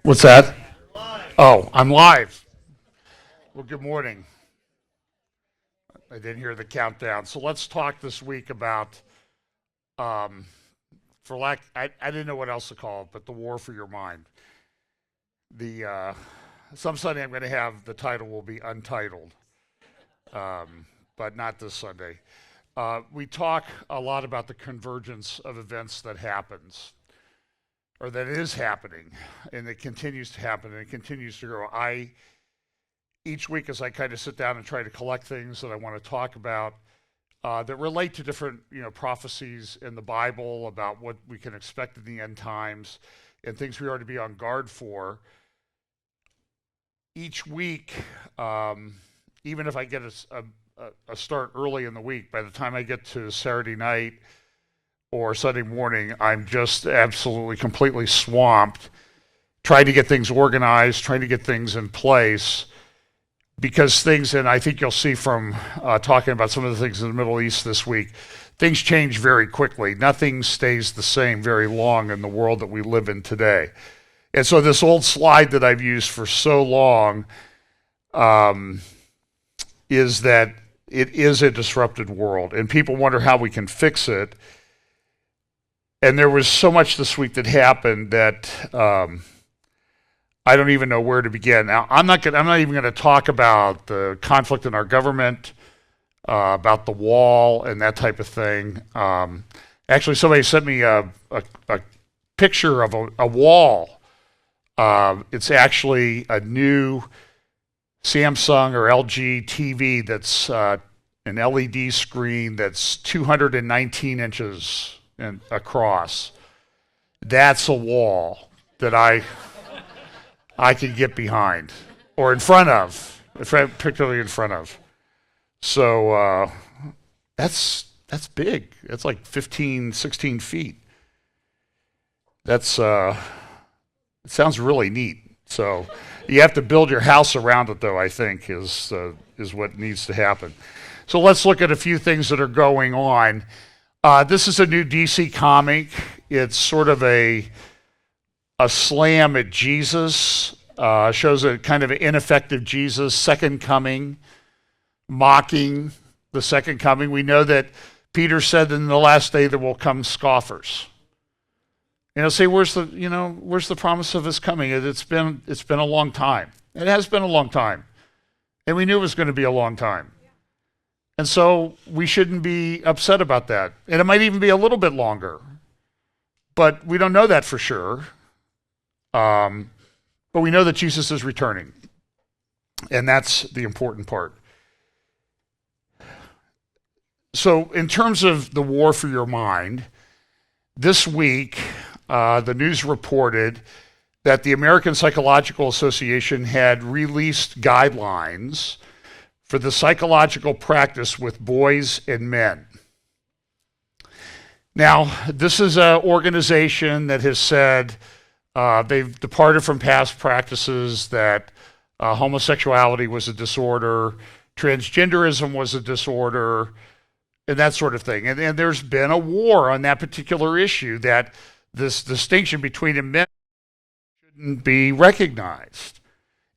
What's that? Oh, I'm live. Well, good morning. I didn't hear the countdown. So let's talk this week about, um, I didn't know what else to call it, but the war for your mind. The Some Sunday I'm going to have the title will be Untitled, but not this Sunday. We talk a lot about the convergence of events that happens, or that is happening, and it continues to happen, and it continues to grow. Each week as I kind of sit down and try to collect things that I want to talk about that relate to different, prophecies in the Bible about what we can expect in the end times and things we are to be on guard for. Each week, even if I get a start early in the week, by the time I get to Saturday night or Sunday morning, I'm just absolutely completely swamped trying to get things organized, trying to get things in place. Because things, and I think you'll see from talking about some of the things in the Middle East this week, things change very quickly. Nothing stays the same very long in the world that we live in today. And so this old slide that I've used for so long is that it is a disrupted world, and people wonder how we can fix it. And there was so much this week that happened that I don't even know where to begin. Now, I'm not even going to talk about the conflict in our government, about the wall and that type of thing. Actually, somebody sent me a picture of a wall. It's actually a new Samsung or LG TV that's an LED screen that's 219 inches across. That's a wall that I can get behind, or in front of, particularly in front of. So that's big. That's like 15, 16 feet. It sounds really neat. So you have to build your house around it, though, I think, is what needs to happen. So let's look at a few things that are going on. This is a new DC comic. It's sort of a slam at Jesus, shows a kind of ineffective Jesus, second coming, mocking the second coming. We know that Peter said in the last day there will come scoffers. Say, where's the promise of his coming? It's been a long time. It has been a long time. And we knew it was going to be a long time. And so we shouldn't be upset about that. And it might even be a little bit longer. But we don't know that for sure. But we know that Jesus is returning. And that's the important part. So in terms of the war for your mind, this week, the news reported that the American Psychological Association had released guidelines for the psychological practice with boys and men. Now, this is an organization that has said they've departed from past practices, that homosexuality was a disorder, transgenderism was a disorder, and that sort of thing. And there's been a war on that particular issue, that this distinction between men shouldn't be recognized.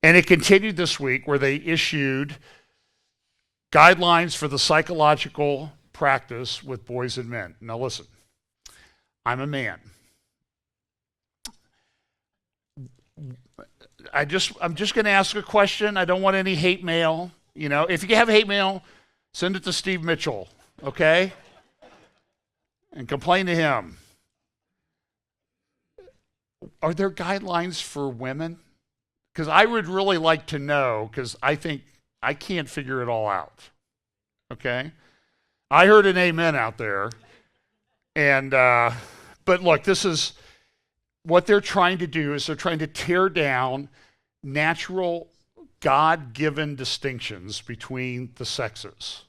And it continued this week, where they issued guidelines for the psychological practice with boys and men. Now listen, I'm a man. I'm just going to ask a question. I don't want any hate mail. If you have hate mail, send it to Steve Mitchell, okay? And complain to him. Are there guidelines for women? Because I would really like to know, because I think I can't figure it all out, okay? I heard an amen out there. And but look, this is what they're trying to do, is they're trying to tear down natural, God-given distinctions between the sexes.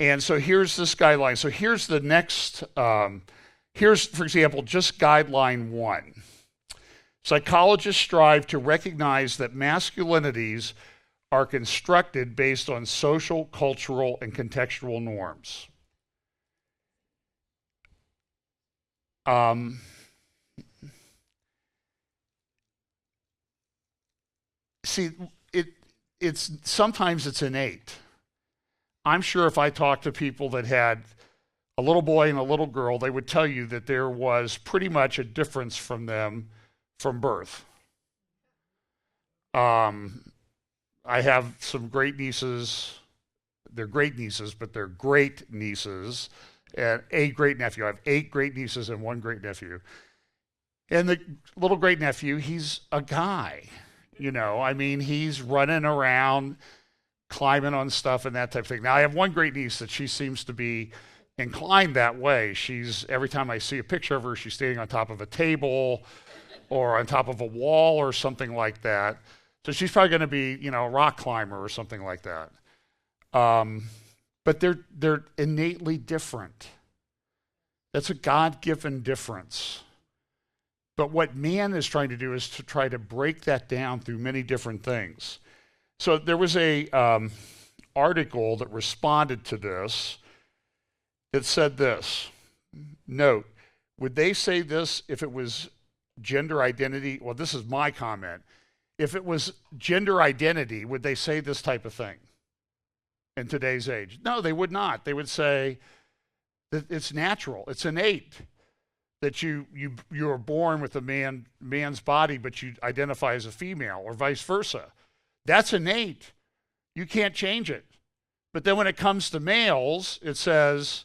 And so here's this guideline. So here's the next, here's, for example, just guideline 1. Psychologists strive to recognize that masculinities are constructed based on social, cultural, and contextual norms. see, it's sometimes it's innate. I'm sure if I talked to people that had a little boy and a little girl, they would tell you that there was pretty much a difference from them from birth. I have some great nieces. They're great nieces, but they're great nieces, and a great nephew. I have 8 great nieces and 1 great nephew. And the little great nephew, he's a guy. I mean, he's running around, climbing on stuff and that type of thing. Now, I have one great niece that she seems to be inclined that way. Every time I see a picture of her, she's standing on top of a table or on top of a wall or something like that. So she's probably going to be, a rock climber or something like that. But they're innately different. That's a God-given difference. But what man is trying to do is to try to break that down through many different things. So there was a article that responded to this that said this. Note, would they say this if it was gender identity? Well, this is my comment. If it was gender identity, would they say this type of thing in today's age? No, they would not. They would say that it's natural, it's innate, that you are born with a man's body, but you identify as a female, or vice versa. That's innate. You can't change it. But then when it comes to males, it says,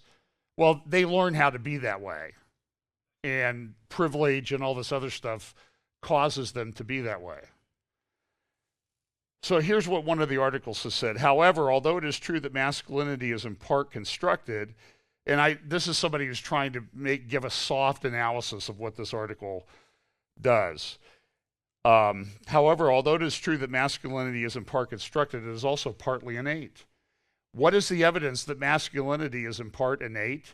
well, they learn how to be that way. And privilege and all this other stuff causes them to be that way. So here's what one of the articles has said. However, although it is true that masculinity is in part constructed, and this is somebody who's trying to give a soft analysis of what this article does. However, although it is true that masculinity is in part constructed, it is also partly innate. What is the evidence that masculinity is in part innate?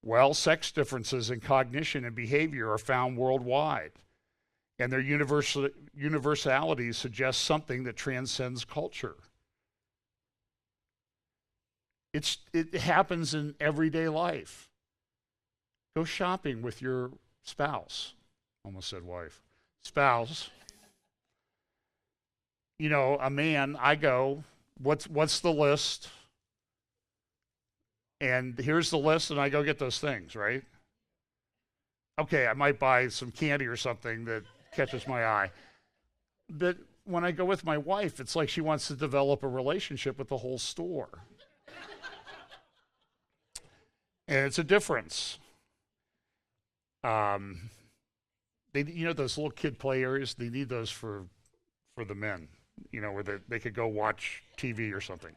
Well, sex differences in cognition and behavior are found worldwide, and their universality suggests something that transcends culture. It happens in everyday life. Go shopping with your spouse. Almost said wife. Spouse. A man, I go, what's the list? And here's the list, and I go get those things, right? Okay, I might buy some candy or something that catches my eye. But when I go with my wife, it's like she wants to develop a relationship with the whole store. And it's a difference. Those little kid play areas, they need those for the men, where they could go watch TV or something.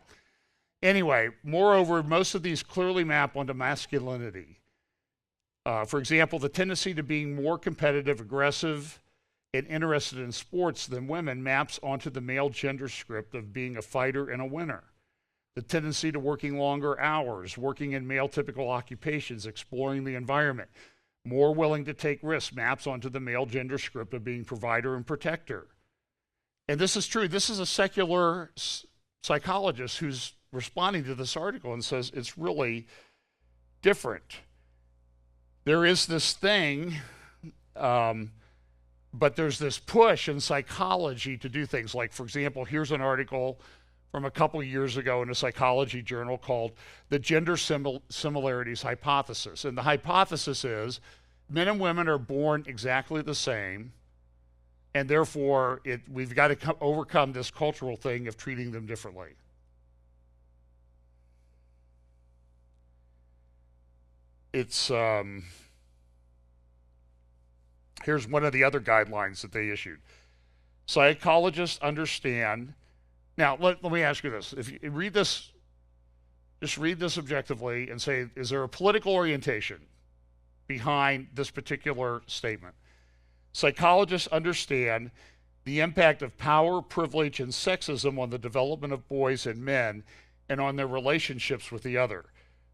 Anyway, moreover, most of these clearly map onto masculinity. For example, the tendency to being more competitive, aggressive, and interested in sports than women maps onto the male gender script of being a fighter and a winner. The tendency to working longer hours, working in male typical occupations, exploring the environment, more willing to take risks, maps onto the male gender script of being provider and protector. And this is true. This is a secular psychologist who's responding to this article and says it's really different. There is this thing, but there's this push in psychology to do things like, for example, here's an article from a couple of years ago in a psychology journal called The Gender Similarities Hypothesis. And the hypothesis is men and women are born exactly the same, and therefore we've got to overcome this cultural thing of treating them differently. It's here's one of the other guidelines that they issued. Psychologists understand. Now, let me ask you this. If you read this, just read this objectively and say, is there a political orientation behind this particular statement? Psychologists understand the impact of power, privilege, and sexism on the development of boys and men and on their relationships with the other.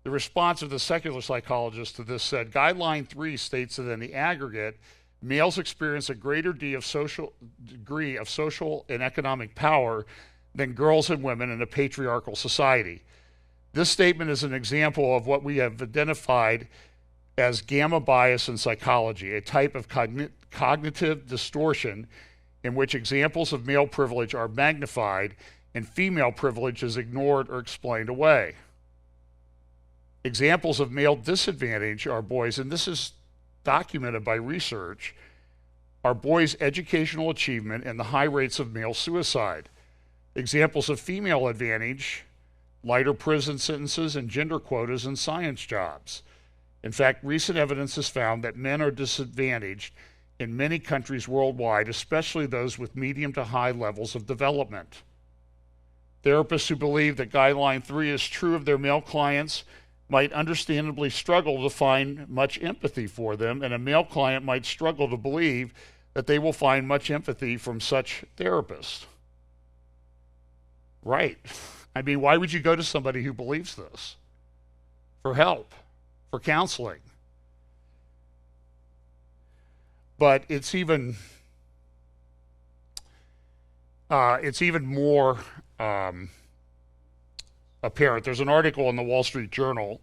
The response of the secular psychologist to this said, Guideline 3 states that in the aggregate, males experience a greater degree of social and economic power than girls and women in a patriarchal society. This statement is an example of what we have identified as gamma bias in psychology, a type of cognitive distortion in which examples of male privilege are magnified and female privilege is ignored or explained away. Examples of male disadvantage are boys, and this is documented by research, are boys' educational achievement and the high rates of male suicide. Examples of female advantage, lighter prison sentences and gender quotas in science jobs. In fact, recent evidence has found that men are disadvantaged in many countries worldwide, especially those with medium to high levels of development. Therapists who believe that Guideline 3 is true of their male clients might understandably struggle to find much empathy for them, and a male client might struggle to believe that they will find much empathy from such therapists. Right. I mean, why would you go to somebody who believes this? For help, for counseling. But it's even more apparent. There's an article in the Wall Street Journal.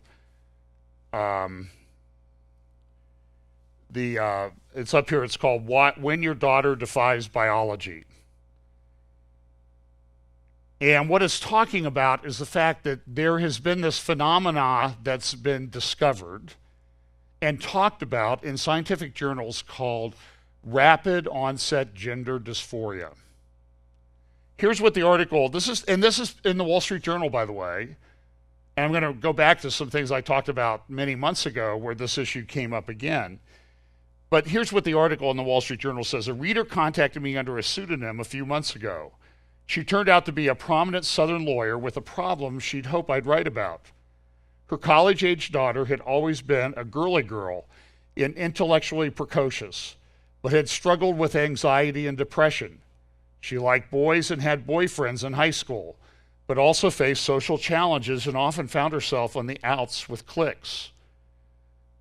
It's up here. It's called "When Your Daughter Defies Biology." And what it's talking about is the fact that there has been this phenomena that's been discovered and talked about in scientific journals called rapid onset gender dysphoria. Here's what the article, this is in the Wall Street Journal, by the way, and I'm going to go back to some things I talked about many months ago where this issue came up again. But here's what the article in the Wall Street Journal says. A reader contacted me under a pseudonym a few months ago. She turned out to be a prominent Southern lawyer with a problem she'd hope I'd write about. Her college-age daughter had always been a girly girl and intellectually precocious, but had struggled with anxiety and depression. She liked boys and had boyfriends in high school, but also faced social challenges and often found herself on the outs with cliques.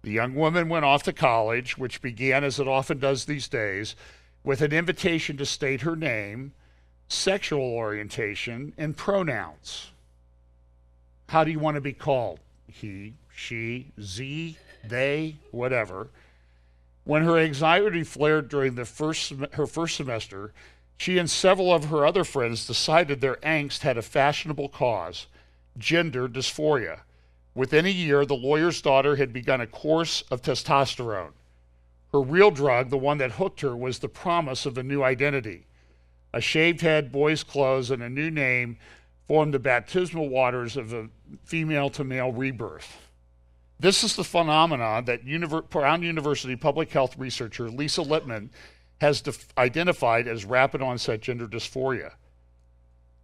The young woman went off to college, which began, as it often does these days, with an invitation to state her name, sexual orientation, and pronouns. How do you want to be called? He, she, ze, they, whatever. When her anxiety flared during her first semester, she and several of her other friends decided their angst had a fashionable cause, gender dysphoria. Within a year, the lawyer's daughter had begun a course of testosterone. Her real drug, the one that hooked her, was the promise of a new identity. A shaved head, boy's clothes, and a new name formed the baptismal waters of a female-to-male rebirth. This is the phenomenon that Brown University public health researcher Lisa Lippman has identified as rapid onset gender dysphoria.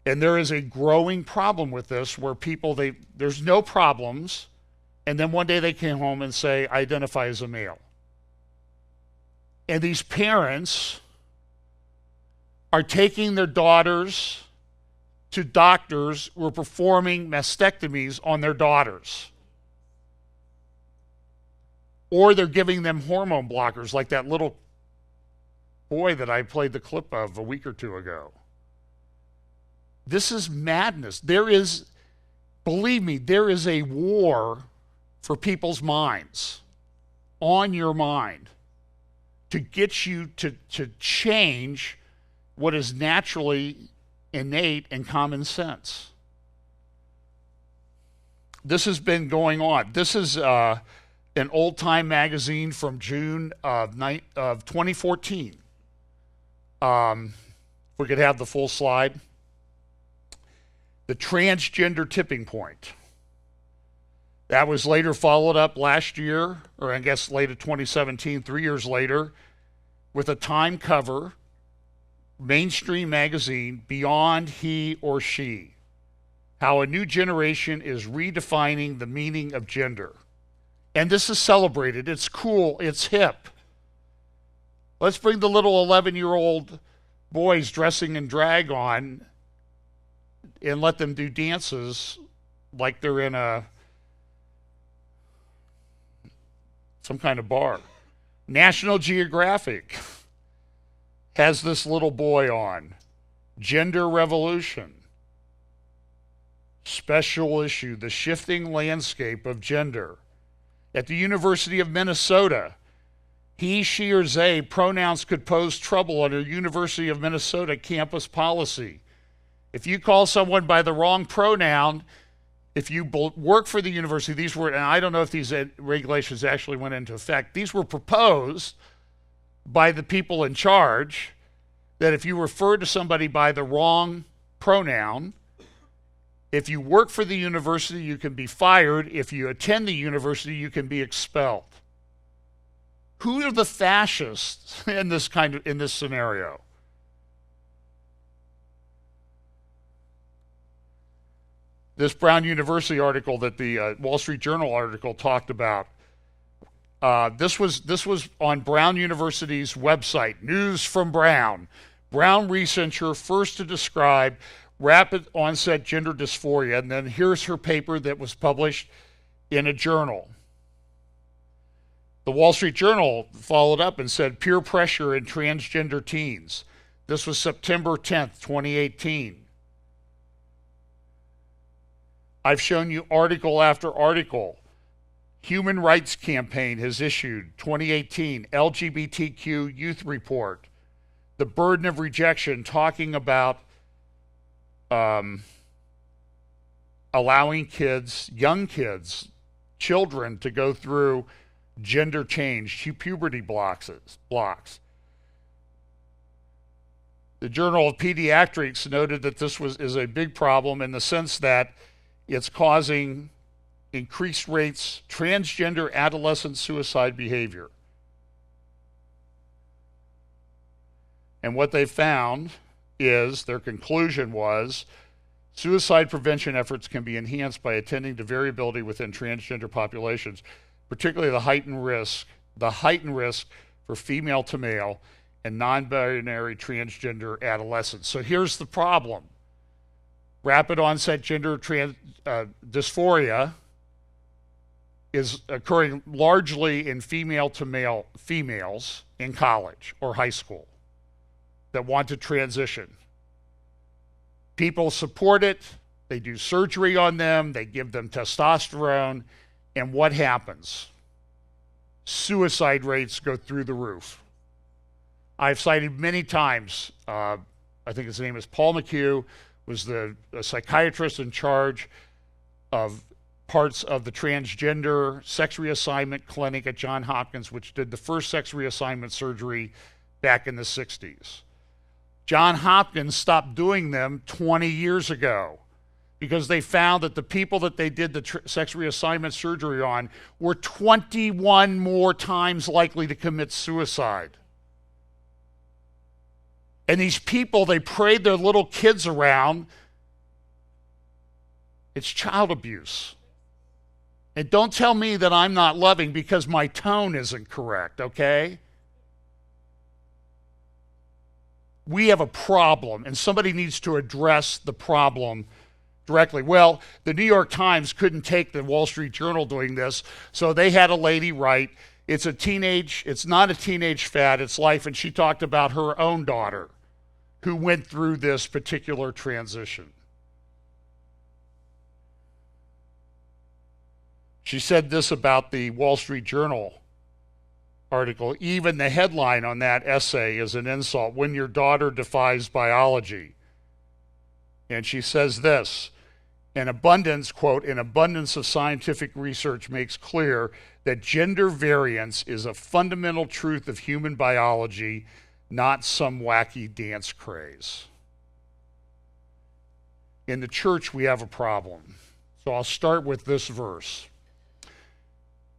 And there is a growing problem with this where people, there's no problems, and then one day they came home and say, I identify as a male. And these parents are taking their daughters to doctors who are performing mastectomies on their daughters. Or they're giving them hormone blockers like that little boy that I played the clip of a week or two ago. This is madness. Believe me, there is a war for people's minds, on your mind, to get you to change what is naturally innate and common sense. This has been going on. This is an Old Time magazine from June of 2014. If we could have the full slide. The transgender tipping point. That was later followed up last year, or I guess late of 2017, 3 years later, with a Time cover, mainstream magazine, Beyond He or She. How a new generation is redefining the meaning of gender. And this is celebrated. It's cool. It's hip. Let's bring the little 11-year-old boys dressing in drag on and let them do dances like they're in some kind of bar. National Geographic has this little boy on. Gender Revolution. Special issue, The Shifting Landscape of Gender. At the University of Minnesota, He, she, or they pronouns could pose trouble under University of Minnesota campus policy. If you call someone by the wrong pronoun, if you work for the university, these were, and I don't know if these regulations actually went into effect, these were proposed by the people in charge, that if you refer to somebody by the wrong pronoun, if you work for the university, you can be fired. If you attend the university, you can be expelled. Who are the fascists in this scenario? This Brown University article that the Wall Street Journal article talked about, this was on Brown University's website, News from Brown. Brown researcher first to describe rapid onset gender dysphoria, and then here's her paper that was published in a journal. The Wall Street Journal followed up and said peer pressure in transgender teens. This was September 10th, 2018. I've shown you article after article. Human Rights Campaign has issued 2018 LGBTQ Youth Report. The Burden of Rejection, talking about allowing kids, young kids, children to go through gender change, puberty blocks. The Journal of Pediatrics noted that this is a big problem in the sense that it's causing increased rates transgender adolescent suicide behavior. And what they found is, their conclusion was, suicide prevention efforts can be enhanced by attending to variability within transgender populations, particularly the heightened risk for female to male and non-binary transgender adolescents. So here's the problem. Rapid onset gender dysphoria is occurring largely in female to male females in college or high school that want to transition. People support it, they do surgery on them, they give them testosterone, and what happens? Suicide rates go through the roof. I've cited many times, I think his name is Paul McHugh, was a psychiatrist in charge of parts of the transgender sex reassignment clinic at Johns Hopkins, which did the first sex reassignment surgery back in the 60s. Johns Hopkins stopped doing them 20 years ago because they found that the people that they did the sex reassignment surgery on were 21 more times likely to commit suicide. And these people, they parade their little kids around. It's child abuse. And don't tell me that I'm not loving because my tone isn't correct, okay? We have a problem, and somebody needs to address the problem directly. Well, the New York Times couldn't take the Wall Street Journal doing this, so they had a lady write, it's not a teenage fad, it's life, and she talked about her own daughter who went through this particular transition. She said this about the Wall Street Journal article: even the headline on that essay is an insult, when your daughter defies biology. And she says this, an abundance, quote, an abundance of scientific research makes clear that gender variance is a fundamental truth of human biology, not some wacky dance craze. In the church, we have a problem. So I'll start with this verse.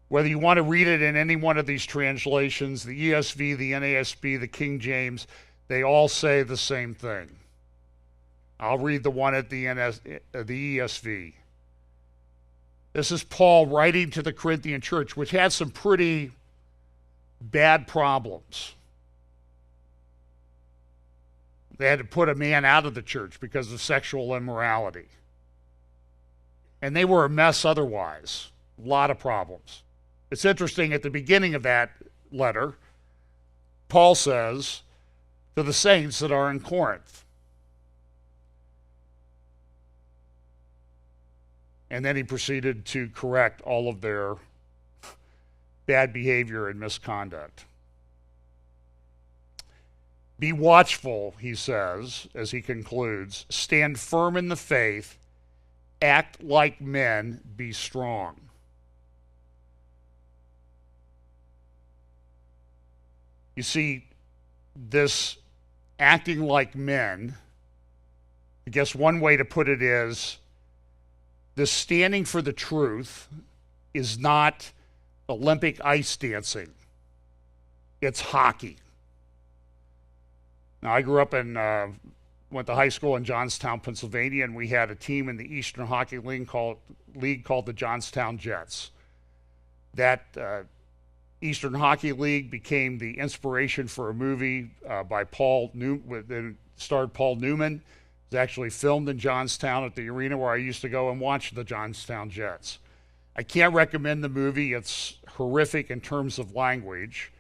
Whether you want to read it in any one of these translations, the ESV, the NASB, the King James, they all say the same thing. I'll read the one at the ESV. This is Paul writing to the Corinthian church, which had some pretty bad problems. They had to put a man out of the church because of sexual immorality. And they were a mess otherwise. A lot of problems. It's interesting, at the beginning of that letter, Paul says to the saints that are in Corinth. And then he proceeded to correct all of their bad behavior and misconduct. Be watchful, he says, as he concludes. Stand firm in the faith. Act like men. Be strong. You see, this acting like men, I guess one way to put it is, this standing for the truth is not Olympic ice dancing. It's hockey. Now, I grew up went to high school in Johnstown, Pennsylvania, and we had a team in the Eastern Hockey League called the Johnstown Jets. That Eastern Hockey League became the inspiration for a movie by Paul Newman, that starred Paul Newman. It was actually filmed in Johnstown at the arena where I used to go and watch the Johnstown Jets. I can't recommend the movie. It's horrific in terms of language.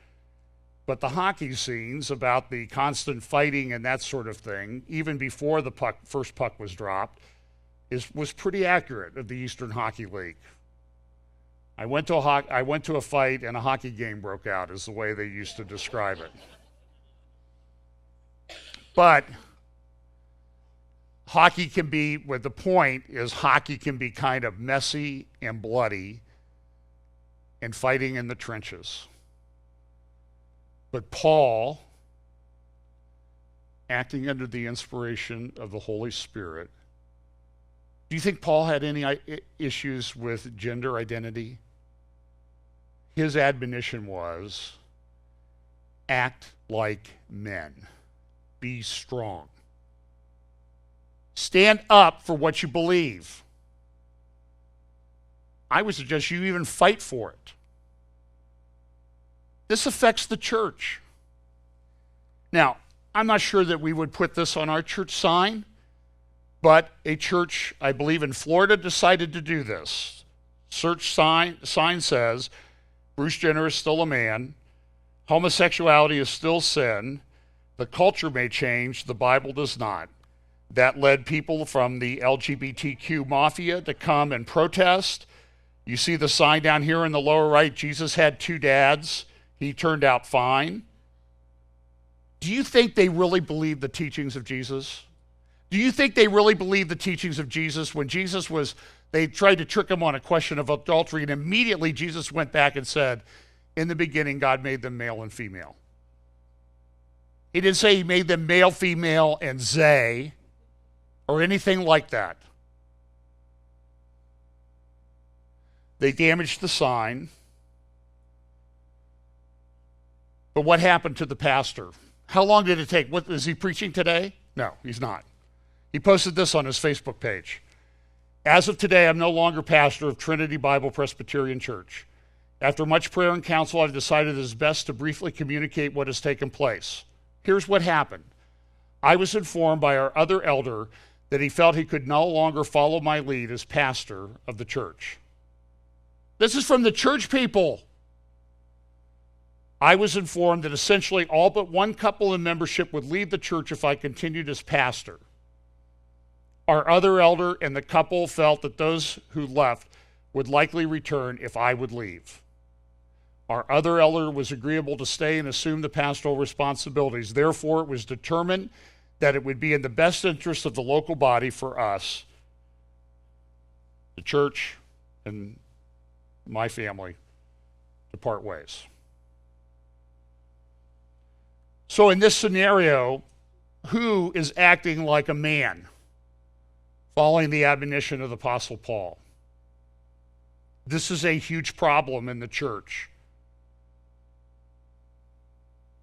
But the hockey scenes about the constant fighting and that sort of thing, even before the first puck was dropped, was pretty accurate of the Eastern Hockey League. I went to a fight and a hockey game broke out, is the way they used to describe it. But hockey can be, the point is hockey can be kind of messy and bloody and fighting in the trenches. But Paul, acting under the inspiration of the Holy Spirit, do you think Paul had any issues with gender identity? His admonition was, act like men. Be strong. Stand up for what you believe. I would suggest you even fight for it. This affects the church. Now, I'm not sure that we would put this on our church sign, but a church, I believe in Florida, decided to do this. Sign says, Bruce Jenner is still a man, homosexuality is still sin, the culture may change, the Bible does not. That led people from the LGBTQ mafia to come and protest. You see the sign down here in the lower right, Jesus had two dads. He turned out fine. Do you think they really believe the teachings of Jesus? Do you think they really believe the teachings of Jesus when they tried to trick him on a question of adultery, and immediately Jesus went back and said, in the beginning, God made them male and female. He didn't say he made them male, female, and they, or anything like that. They damaged the sign. But what happened to the pastor? How long did it take? Is he preaching today? No, he's not. He posted this on his Facebook page. As of today, I'm no longer pastor of Trinity Bible Presbyterian Church. After much prayer and counsel, I've decided it is best to briefly communicate what has taken place. Here's what happened. I was informed by our other elder that he felt he could no longer follow my lead as pastor of the church. This is from the church people. I was informed that essentially all but one couple in membership would leave the church if I continued as pastor. Our other elder and the couple felt that those who left would likely return if I would leave. Our other elder was agreeable to stay and assume the pastoral responsibilities. Therefore, it was determined that it would be in the best interest of the local body for us, the church, and my family, to part ways. So in this scenario, who is acting like a man, following the admonition of the Apostle Paul? This is a huge problem in the church.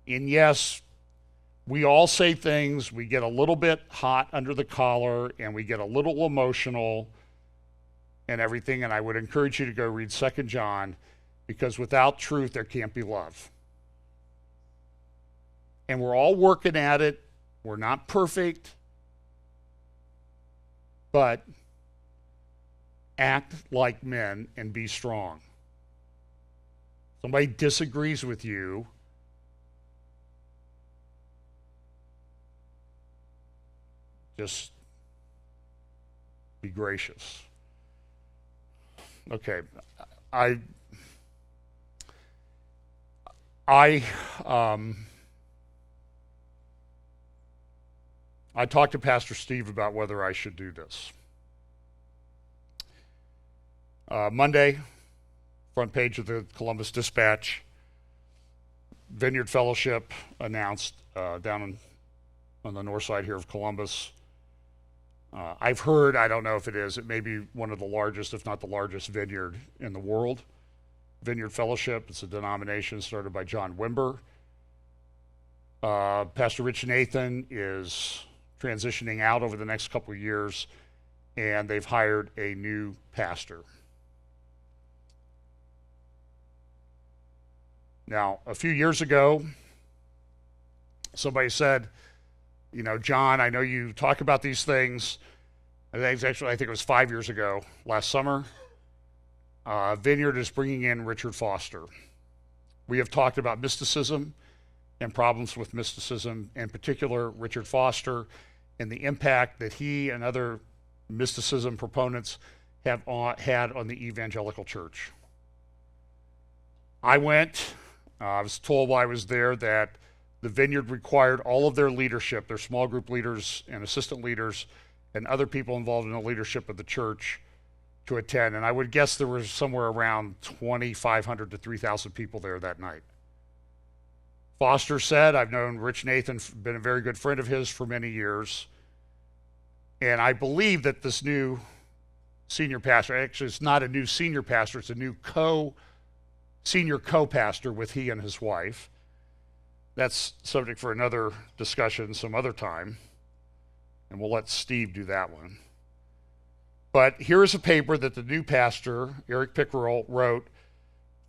And yes, we all say things, we get a little bit hot under the collar, and we get a little emotional and everything, and I would encourage you to go read 2 John, because without truth, there can't be love. And we're all working at it. We're not perfect. But act like men and be strong. Somebody disagrees with you, just be gracious. Okay. I talked to Pastor Steve about whether I should do this. Monday, front page of the Columbus Dispatch, Vineyard Fellowship announced down on the north side here of Columbus. I've heard, I don't know if it is, it may be one of the largest, if not the largest vineyard in the world. Vineyard Fellowship, it's a denomination started by John Wimber. Pastor Rich Nathan is transitioning out over the next couple of years, and they've hired a new pastor. Now, a few years ago, somebody said, you know, John, I know you talk about these things. I think it was 5 years ago, last summer. Vineyard is bringing in Richard Foster. We have talked about mysticism and problems with mysticism, in particular Richard Foster, and the impact that he and other mysticism proponents have had on the evangelical church. I was told while I was there that the Vineyard required all of their leadership, their small group leaders and assistant leaders and other people involved in the leadership of the church to attend. And I would guess there was somewhere around 2,500 to 3,000 people there that night. Foster said, I've known Rich Nathan, been a very good friend of his for many years. And I believe that this new senior pastor, actually it's not a new senior pastor, it's a new senior co-pastor with he and his wife. That's subject for another discussion some other time, and we'll let Steve do that one. But here's a paper that the new pastor, Eric Pickerel, wrote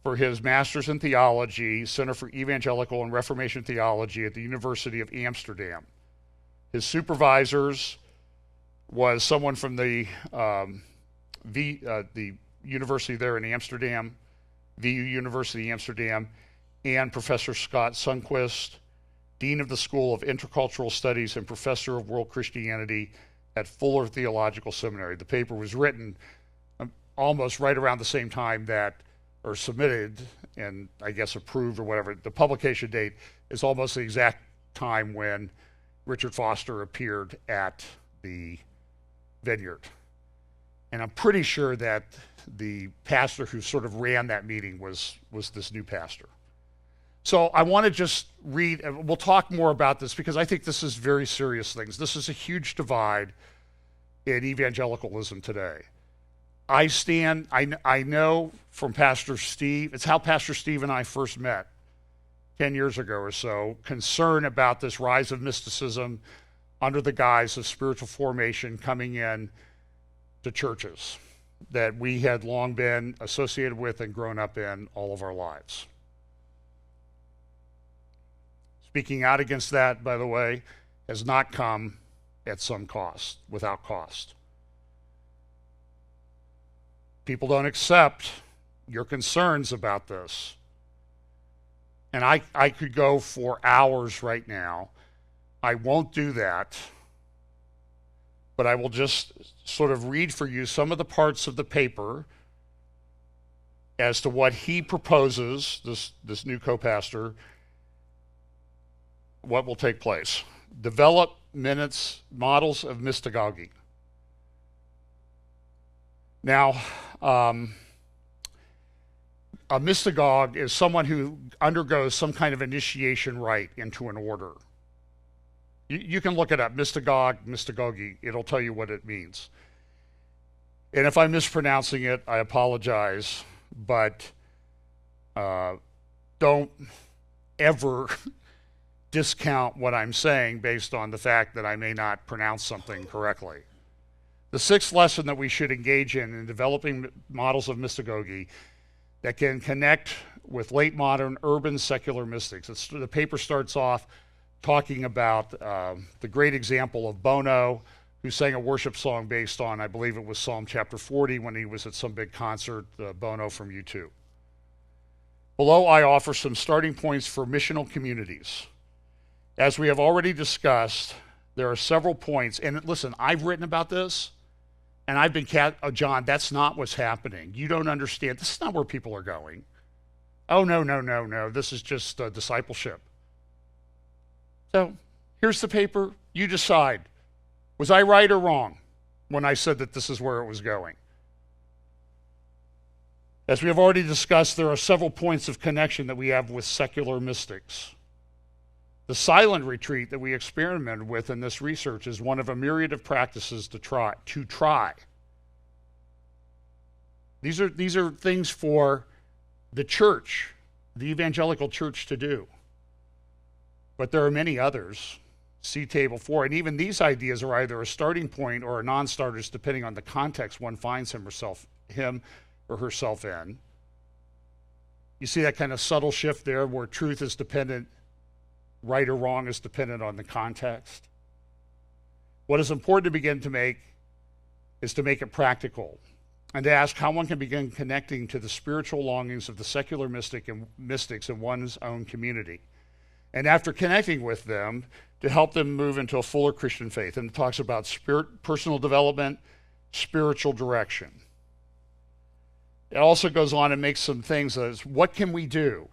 for his Master's in Theology, Center for Evangelical and Reformation Theology at the University of Amsterdam. His supervisors was someone from the university there in Amsterdam, VU University Amsterdam, and Professor Scott Sundquist, Dean of the School of Intercultural Studies and Professor of World Christianity at Fuller Theological Seminary. The paper was written almost right around the same time or submitted and I guess approved or whatever. The publication date is almost the exact time when Richard Foster appeared at the Vineyard. And I'm pretty sure that the pastor who sort of ran that meeting was this new pastor. So I want to just read, and we'll talk more about this because I think this is very serious things. This is a huge divide in evangelicalism today. I know from Pastor Steve, it's how Pastor Steve and I first met 10 years ago or so, concern about this rise of mysticism under the guise of spiritual formation coming in to churches that we had long been associated with and grown up in all of our lives. Speaking out against that, by the way, has not come at some cost, without cost. People don't accept your concerns about this. And I could go for hours right now. I won't do that. But I will just sort of read for you some of the parts of the paper as to what he proposes, this new co-pastor, what will take place. Develop models of mystagogy. Now, a mystagogue is someone who undergoes some kind of initiation rite into an order. You can look it up, mystagogy. It'll tell you what it means. And if I'm mispronouncing it, I apologize, but don't ever discount what I'm saying based on the fact that I may not pronounce something correctly. The sixth lesson that we should engage in developing models of mystagogy that can connect with late modern urban secular mystics. The paper starts off talking about the great example of Bono, who sang a worship song based on, I believe it was Psalm chapter 40 when he was at some big concert, Bono from U2. Below, I offer some starting points for missional communities. As we have already discussed, there are several points, and listen, I've written about this, and I've been, John, that's not what's happening. You don't understand. This is not where people are going. Oh, no. This is just discipleship. So here's the paper. You decide. Was I right or wrong when I said that this is where it was going? As we have already discussed, there are several points of connection that we have with secular mystics. The silent retreat that we experimented with in this research is one of a myriad of practices to try. These are things for the church, the evangelical church, to do. But there are many others. See Table 4. And even these ideas are either a starting point or a non-starters depending on the context one finds him or herself in. You see that kind of subtle shift there where truth is dependent, right or wrong is dependent on the context. What is important to begin to make is to make it practical and to ask how one can begin connecting to the spiritual longings of the secular mystics in one's own community. And after connecting with them, to help them move into a fuller Christian faith. And it talks about personal development, spiritual direction. It also goes on and makes some things as, what can we do?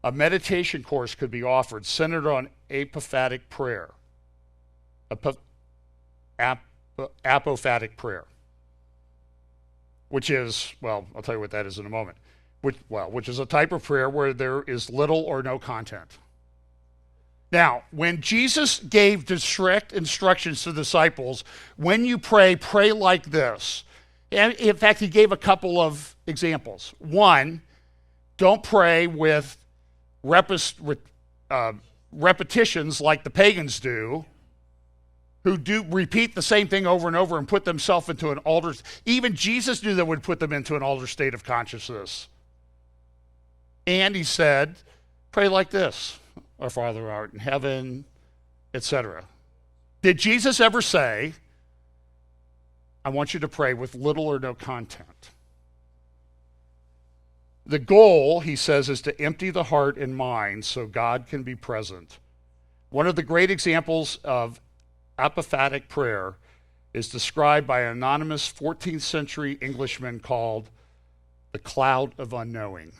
A meditation course could be offered centered on apophatic prayer. Apophatic prayer. Which is, well, I'll tell you what that is in a moment. Which is a type of prayer where there is little or no content. Now, when Jesus gave direct instructions to the disciples, when you pray, pray like this. And in fact, he gave a couple of examples. One, don't pray with repetitions like the pagans do, who do repeat the same thing over and over and put themselves into an altered. Even Jesus knew that would put them into an altered state of consciousness. And he said, pray like this. Our Father who art in heaven, etc. Did Jesus ever say, I want you to pray with little or no content? The goal, he says, is to empty the heart and mind so God can be present. One of the great examples of apophatic prayer is described by an anonymous 14th century Englishman called the cloud of unknowing.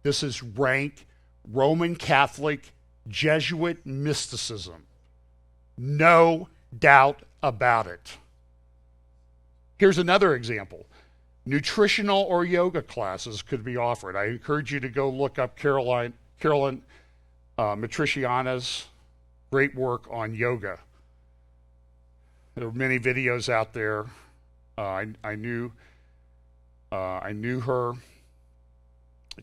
This is rank Roman Catholic Jesuit mysticism. No doubt about it. Here's another example. Nutritional or yoga classes could be offered. I encourage you to go look up Carolyn Matriciana's great work on yoga. There are many videos out there. I knew her,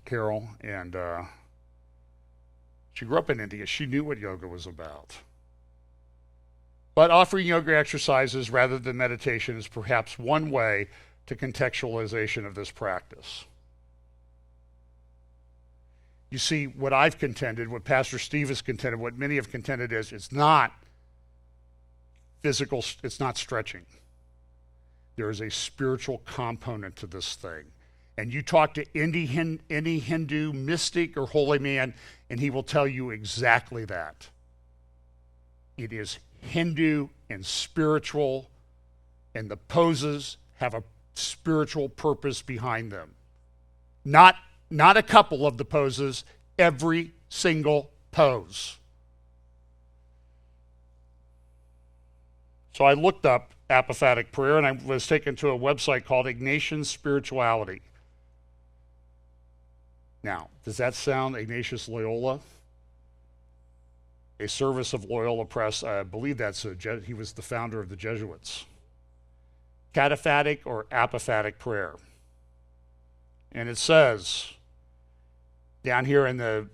Carol, and she grew up in India. She knew what yoga was about. But offering yoga exercises rather than meditation is perhaps one way to contextualization of this practice. You see, what I've contended, what Pastor Steve has contended, what many have contended is it's not physical, it's not stretching. There is a spiritual component to this thing. And you talk to any Hindu mystic or holy man, and he will tell you exactly that. It is Hindu and spiritual, and the poses have a spiritual purpose behind them. Not a couple of the poses, every single pose. So I looked up apophatic prayer, and I was taken to a website called Ignatian Spirituality. Now, does that sound Ignatius Loyola? A service of Loyola Press. I believe he was the founder of the Jesuits. Cataphatic or apophatic prayer. And it says, down here in the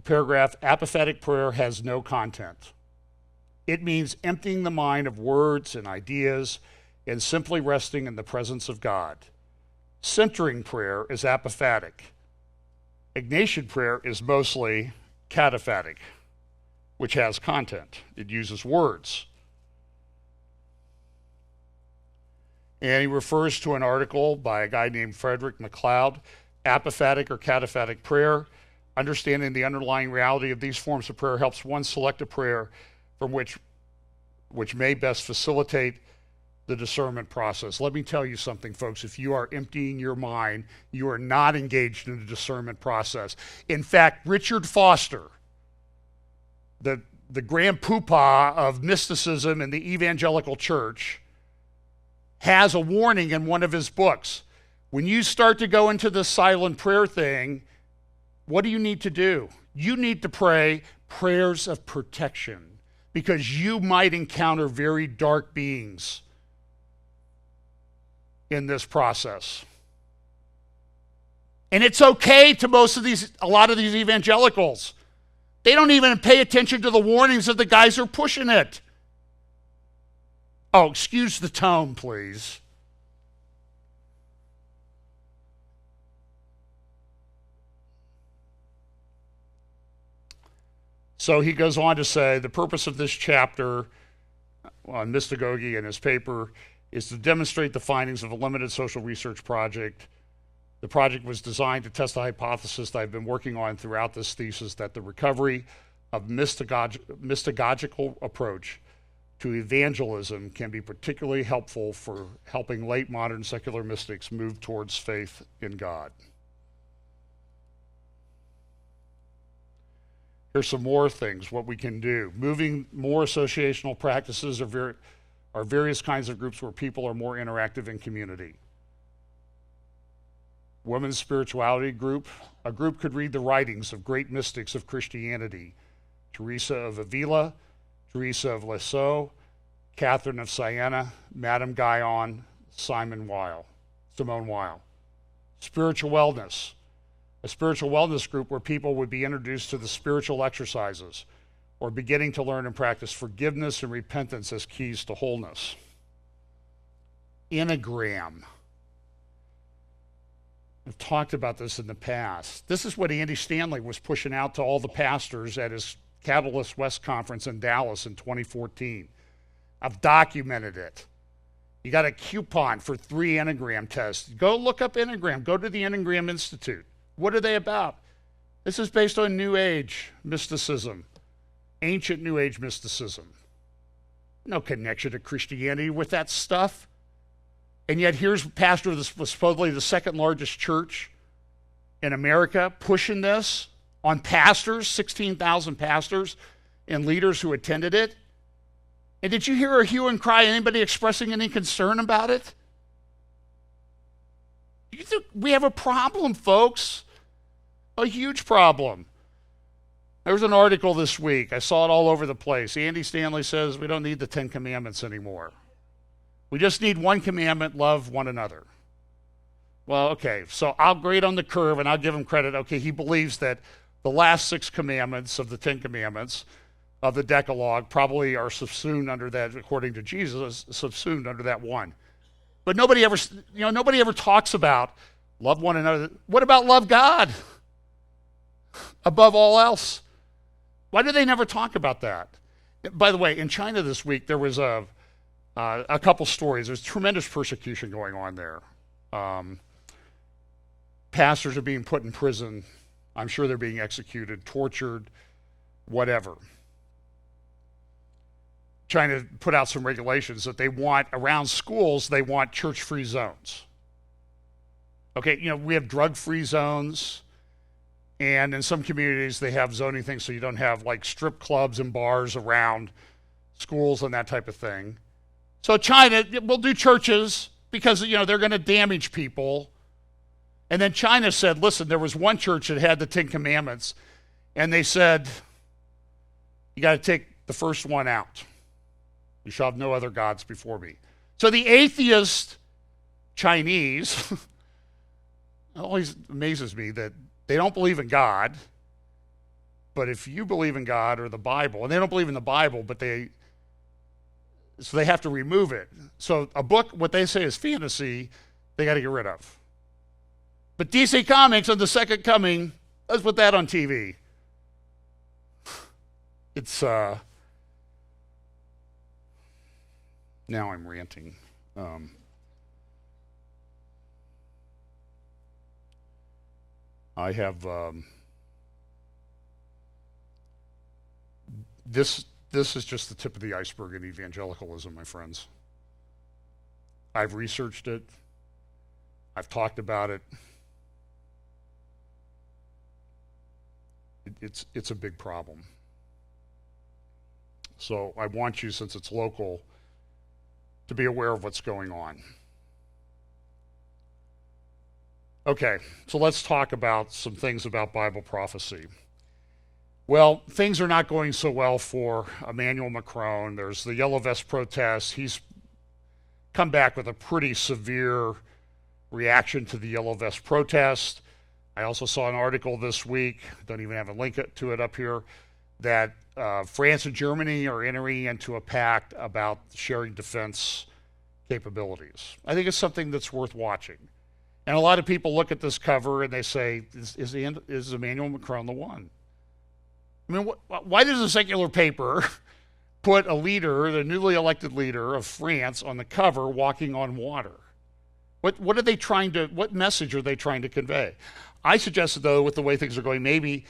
paragraph, apophatic prayer has no content. It means emptying the mind of words and ideas and simply resting in the presence of God. Centering prayer is apophatic. Ignatian prayer is mostly cataphatic, which has content. It uses words. And he refers to an article by a guy named Frederick MacLeod, Apophatic or Cataphatic Prayer. Understanding the underlying reality of these forms of prayer helps one select a prayer from which may best facilitate the discernment process. Let me tell you something, folks. If you are emptying your mind, you are not engaged in the discernment process. In fact, Richard Foster, the the grand poobah of mysticism in the evangelical church, has a warning in one of his books. When you start to go into the silent prayer thing, what do you need to do? You need to pray prayers of protection, because you might encounter very dark beings in this process. And it's okay to a lot of these evangelicals. They don't even pay attention to the warnings of the guys who are pushing it. Oh, excuse the tone, please. So he goes on to say, the purpose of this chapter on mystagogy in his paper is to demonstrate the findings of a limited social research project. The project was designed to test the hypothesis that I've been working on throughout this thesis, that the recovery of mystagogical approach to evangelism can be particularly helpful for helping late modern secular mystics move towards faith in God. Here's some more things, what we can do. Moving more associational practices are various kinds of groups where people are more interactive in community. Women's spirituality group. A group could read the writings of great mystics of Christianity. Teresa of Avila, Teresa of Lisieux, Catherine of Siena, Madame Guyon, Simone Weil. Spiritual wellness. A spiritual wellness group where people would be introduced to the spiritual exercises or beginning to learn and practice forgiveness and repentance as keys to wholeness. Enneagram. I've talked about this in the past. This is what Andy Stanley was pushing out to all the pastors at his Catalyst West conference in Dallas in 2014. I've documented it. You got a coupon for 3 Enneagram tests. Go look up Enneagram. Go to the Enneagram Institute. What are they about? This is based on New Age mysticism, ancient New Age mysticism. No connection to Christianity with that stuff. And yet here's pastor of supposedly the second largest church in America pushing this on pastors, 16,000 pastors and leaders who attended it. And did you hear a hue and cry, anybody expressing any concern about it? We have a problem, folks. A huge problem. There was an article this week. I saw it all over the place. Andy Stanley says we don't need the 10 Commandments anymore. We just need one commandment, love one another. Well, okay, so I'll grade on the curve and I'll give him credit. Okay, he believes that the last 6 commandments of the 10 Commandments of the Decalogue probably are subsumed under that, according to Jesus, subsumed under that one. But nobody ever talks about love one another. What about love God above all else? Why do they never talk about that? By the way, in China this week, there was a couple stories. There's tremendous persecution going on there. Pastors are being put in prison. I'm sure they're being executed, tortured, whatever. China put out some regulations that they want around schools, they want church-free zones. Okay, we have drug-free zones, and in some communities they have zoning things so you don't have like strip clubs and bars around schools and that type of thing. So China will do churches because they're going to damage people. And then China said, listen, there was one church that had the 10 Commandments, and they said, you got to take the first one out. You shall have no other gods before me. So the atheist Chinese, it always amazes me that they don't believe in God, but if you believe in God or the Bible, and they don't believe in the Bible, so they have to remove it. So a book, what they say is fantasy, they got to get rid of. But DC Comics on the Second Coming, let's put that on TV. It's, now I'm ranting. I have, this is just the tip of the iceberg in evangelicalism, my friends. I've researched it. I've talked about it. It's a big problem. So I want you, since it's local, to be aware of what's going on. Okay, so let's talk about some things about Bible prophecy. Well, things are not going so well for Emmanuel Macron. There's the Yellow Vest protests. He's come back with a pretty severe reaction to the Yellow Vest protest. I also saw an article this week, don't even have a link to it up here, that France and Germany are entering into a pact about sharing defense capabilities. I think it's something that's worth watching. And a lot of people look at this cover and they say, is Emmanuel Macron the one? I mean, why does a secular paper put a leader, the newly elected leader of France, on the cover walking on water? What are they trying to, what message are they trying to convey? I suggested, though, with the way things are going, maybe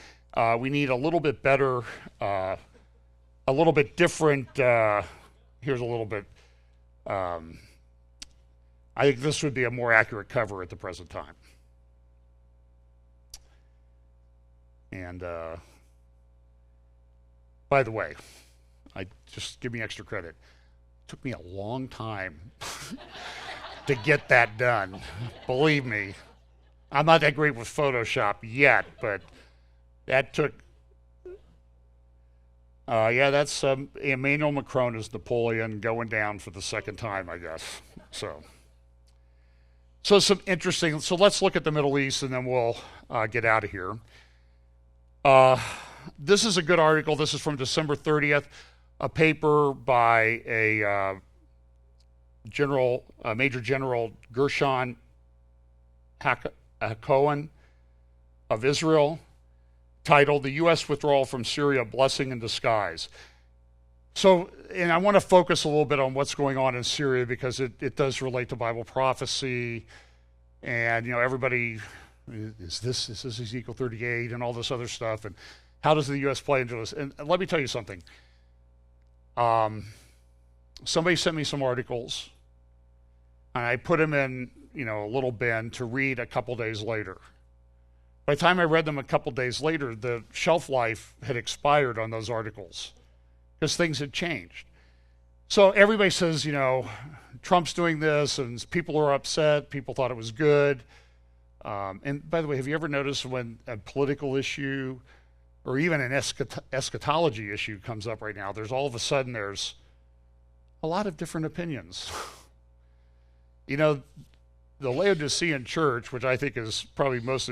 we need a little bit better, a little bit different, here's a little bit, I think this would be a more accurate cover at the present time. And by the way, just give me extra credit. It took me a long time to get that done. Believe me, I'm not that great with Photoshop yet, but that took. Yeah, that's Emmanuel Macron as Napoleon going down for the second time, I guess. So some interesting. So let's look at the Middle East, and then we'll get out of here. This is a good article. This is from December 30th, a paper by a Major General Gershon Hakohen of Israel, titled "The U.S. Withdrawal from Syria: Blessing in Disguise." So, and I want to focus a little bit on what's going on in Syria because it does relate to Bible prophecy, and everybody, is this Ezekiel 38 and all this other stuff, and how does the U.S. play into this? And let me tell you something. Somebody sent me some articles, and I put them in, a little bin to read a couple days later. By the time I read them a couple days later, the shelf life had expired on those articles because things had changed. So everybody says, Trump's doing this, and people are upset. People thought it was good. And by the way, have you ever noticed when a political issue or even an eschatology issue comes up right now, there's all of a sudden there's a lot of different opinions. The Laodicean church, which I think is probably most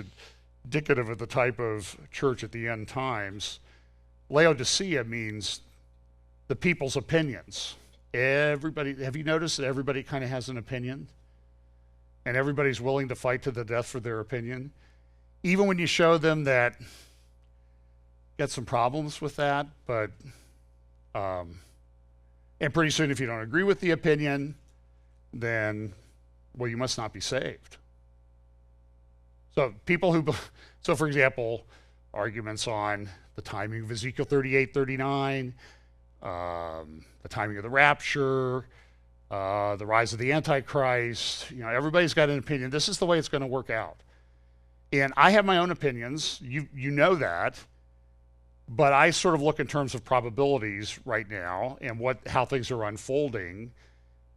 indicative of the type of church at the end times, Laodicea means the people's opinions. Everybody, have you noticed that everybody kind of has an opinion? And everybody's willing to fight to the death for their opinion? Even when you show them that got some problems with that, but and pretty soon if you don't agree with the opinion, then, well, you must not be saved. So so for example, arguments on the timing of Ezekiel 38, 39, the timing of the rapture, the rise of the Antichrist, everybody's got an opinion. This is the way it's going to work out. And I have my own opinions, you know that, but I sort of look in terms of probabilities right now and how things are unfolding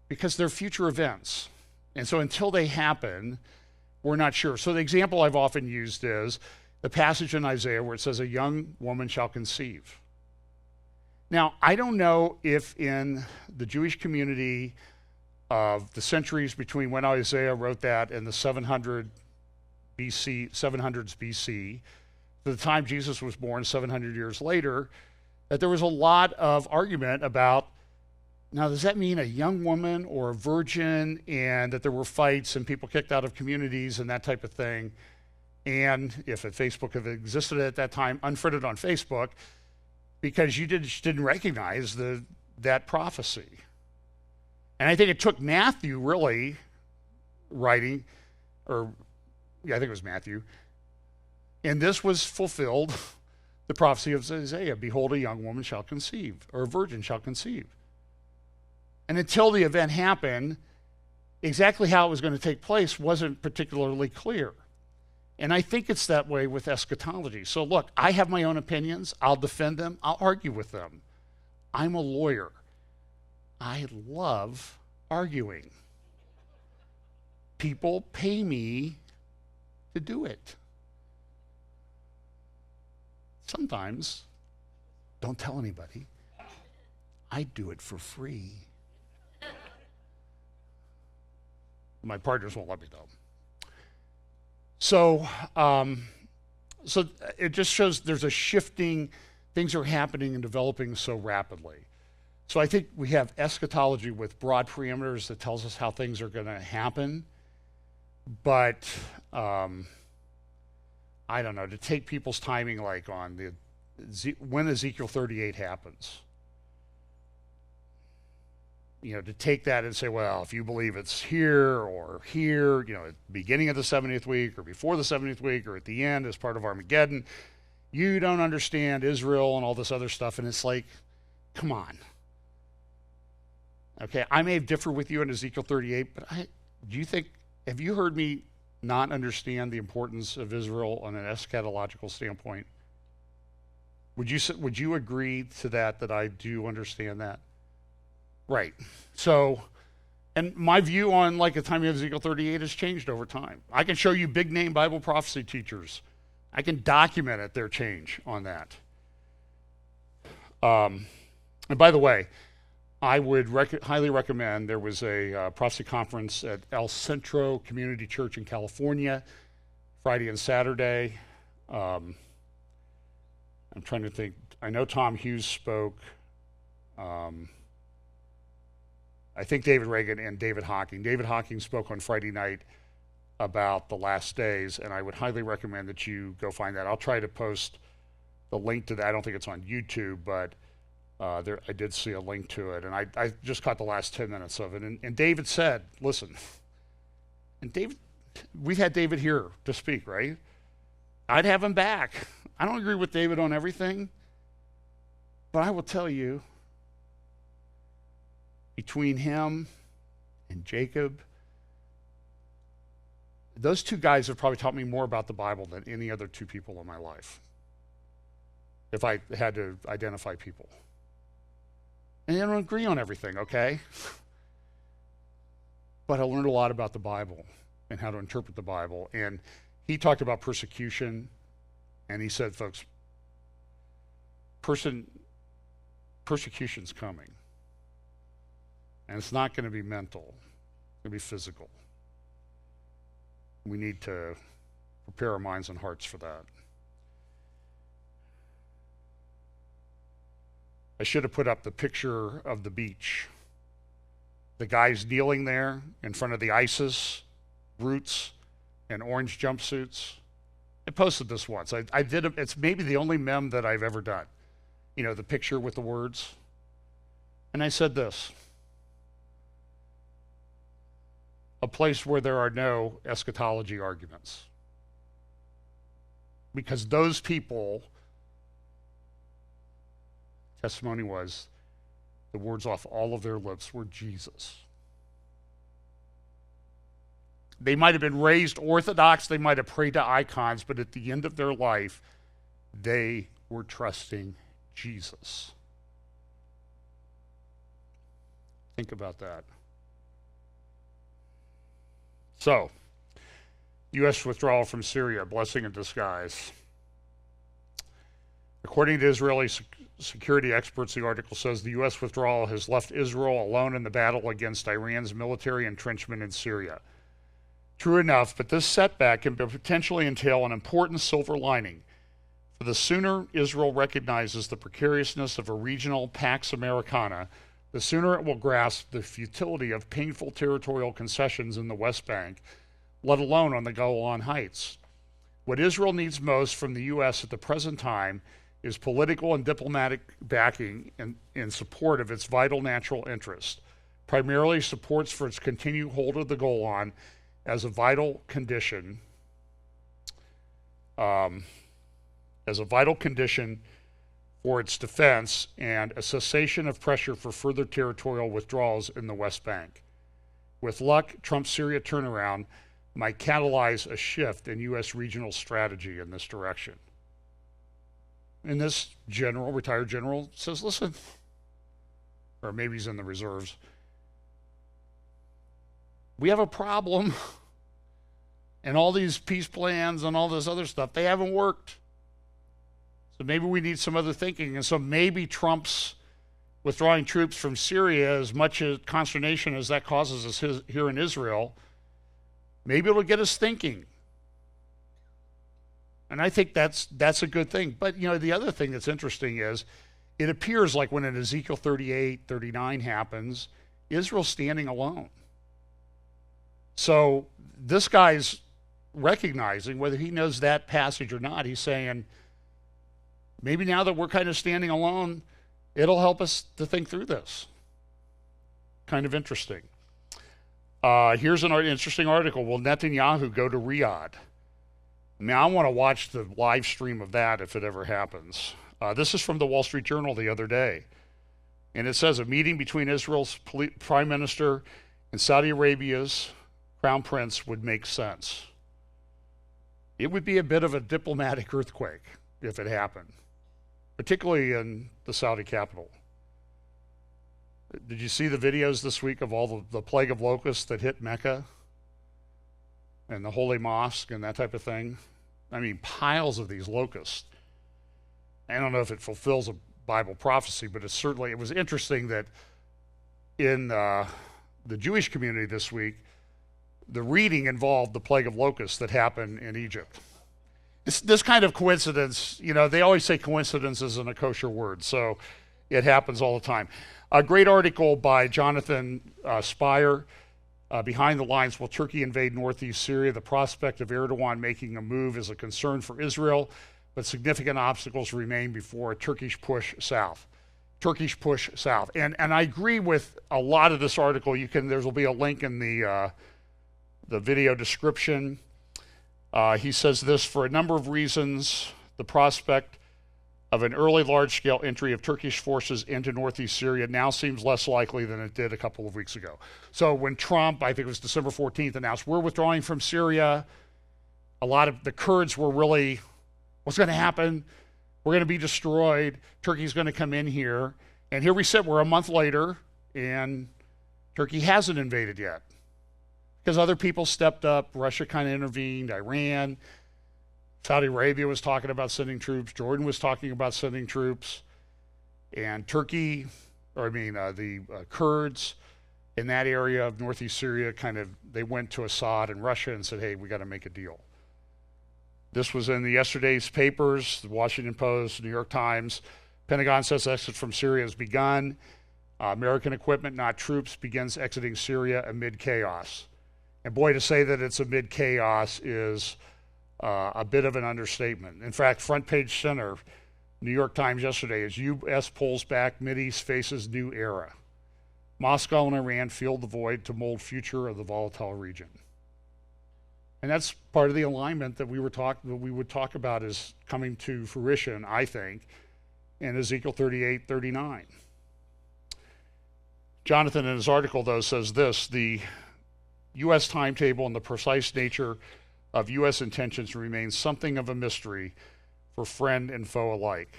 because they're future events. And so until they happen, we're not sure. So the example I've often used is the passage in Isaiah where it says, "A young woman shall conceive." Now, I don't know if in the Jewish community of the centuries between when Isaiah wrote that and the 700s BC, to the time Jesus was born 700 years later, that there was a lot of argument about, now does that mean a young woman or a virgin, and that there were fights and people kicked out of communities and that type of thing. And if Facebook had existed at that time, unfriended on Facebook, because you just didn't recognize that prophecy. And I think it took Matthew really writing, I think it was Matthew, and this was fulfilled, the prophecy of Isaiah, "Behold, a young woman shall conceive," or a virgin shall conceive. And until the event happened, exactly how it was going to take place wasn't particularly clear. And I think it's that way with eschatology. So look, I have my own opinions. I'll defend them. I'll argue with them. I'm a lawyer. I love arguing. People pay me to do it. Sometimes, don't tell anybody, I do it for free. My partners won't let me know. So it just shows there's a shifting, things are happening and developing so rapidly. So I think we have eschatology with broad parameters that tells us how things are going to happen. But I don't know, to take people's timing like on when Ezekiel 38 happens, to take that and say, well, if you believe it's here or here, at the beginning of the 70th week or before the 70th week or at the end as part of Armageddon, you don't understand Israel and all this other stuff. And it's like, come on. Okay, I may differ with you in Ezekiel 38, but have you heard me not understand the importance of Israel on an eschatological standpoint? Would you agree to that I do understand that? Right. So, and my view on the timing of Ezekiel 38 has changed over time. I can show you big name Bible prophecy teachers. I can document it, their change on that. And by the way, I would highly recommend, there was a prophecy conference at El Centro Community Church in California, Friday and Saturday. I'm trying to think. I know Tom Hughes spoke. I think David Reagan and David Hocking. David Hocking spoke on Friday night about the last days, and I would highly recommend that you go find that. I'll try to post the link to that. I don't think it's on YouTube, but I did see a link to it, and I just caught the last 10 minutes of it. And David said, listen, and David, we've had David here to speak, right? I'd have him back. I don't agree with David on everything, but I will tell you, between him and Jacob, those two guys have probably taught me more about the Bible than any other two people in my life, if I had to identify people. And I don't agree on everything, okay? But I learned a lot about the Bible and how to interpret the Bible. And he talked about persecution, and he said, folks, persecution's coming. And it's not going to be mental. It's going to be physical. We need to prepare our minds and hearts for that. I should have put up the picture of the beach. The guys kneeling there in front of the ISIS roots and orange jumpsuits. I posted this once. I did. It's maybe the only meme that I've ever done. The picture with the words. And I said this. A place where there are no eschatology arguments. Because those people, testimony was, the words off all of their lips were Jesus. They might have been raised Orthodox, they might have prayed to icons, but at the end of their life, they were trusting Jesus. Think about that. So, U.S. withdrawal from Syria, blessing in disguise. According to Israeli security experts, the article says the U.S. withdrawal has left Israel alone in the battle against Iran's military entrenchment in Syria. True enough, but this setback can potentially entail an important silver lining. For the sooner Israel recognizes the precariousness of a regional Pax Americana, the sooner it will grasp the futility of painful territorial concessions in the West Bank, let alone on the Golan Heights. What Israel needs most from the U.S. at the present time is political and diplomatic backing in support of its vital natural interest, primarily supports for its continued hold of the Golan as a vital condition for its defense, and a cessation of pressure for further territorial withdrawals in the West Bank. With luck, Trump's Syria turnaround might catalyze a shift in U.S. regional strategy in this direction. And this general, retired general, says, listen, or maybe he's in the reserves. We have a problem, and all these peace plans and all this other stuff, they haven't worked. So maybe we need some other thinking. And so maybe Trump's withdrawing troops from Syria, as much as consternation as that causes us here in Israel, maybe it'll get us thinking. And I think that's a good thing. But, the other thing that's interesting is it appears like when in Ezekiel 38, 39 happens, Israel's standing alone. So this guy's recognizing, whether he knows that passage or not, he's saying, maybe now that we're kind of standing alone, it'll help us to think through this. Kind of interesting. Here's an interesting article. Will Netanyahu go to Riyadh? I want to watch the live stream of that if it ever happens. This is from the Wall Street Journal the other day. And it says a meeting between Israel's prime minister and Saudi Arabia's crown prince would make sense. It would be a bit of a diplomatic earthquake if it happened, particularly in the Saudi capital. Did you see the videos this week of all the plague of locusts that hit Mecca and the Holy Mosque and that type of thing? I mean, piles of these locusts. I don't know if it fulfills a Bible prophecy, but it was interesting that in the Jewish community this week, the reading involved the plague of locusts that happened in Egypt. This kind of coincidence, they always say coincidence isn't a kosher word, so it happens all the time. A great article by Jonathan Spire, Behind the Lines, Will Turkey Invade Northeast Syria? The prospect of Erdogan making a move is a concern for Israel, but significant obstacles remain before a Turkish push south. Turkish push south. And I agree with a lot of this article. There will be a link in the video description. He says this: for a number of reasons, the prospect of an early large-scale entry of Turkish forces into northeast Syria now seems less likely than it did a couple of weeks ago. So when Trump, I think it was December 14th, announced we're withdrawing from Syria, a lot of the Kurds were really, what's going to happen? We're going to be destroyed. Turkey's going to come in here. And here we sit, we're a month later, and Turkey hasn't invaded yet. Because other people stepped up, Russia kind of intervened, Iran, Saudi Arabia was talking about sending troops, Jordan was talking about sending troops, and the Kurds in that area of northeast Syria they went to Assad and Russia and said, hey, we got to make a deal. This was in yesterday's papers, the Washington Post, New York Times. Pentagon says exit from Syria has begun. American equipment, not troops, begins exiting Syria amid chaos. And boy, to say that it's amid chaos is a bit of an understatement. In fact, front page center, New York Times yesterday, as U.S. pulls back, Mideast faces new era. Moscow and Iran filled the void to mold future of the volatile region. And that's part of the alignment that we would talk about is coming to fruition, I think, in Ezekiel 38, 39. Jonathan, in his article, though, says this: the U.S. timetable and the precise nature of U.S. intentions remains something of a mystery for friend and foe alike.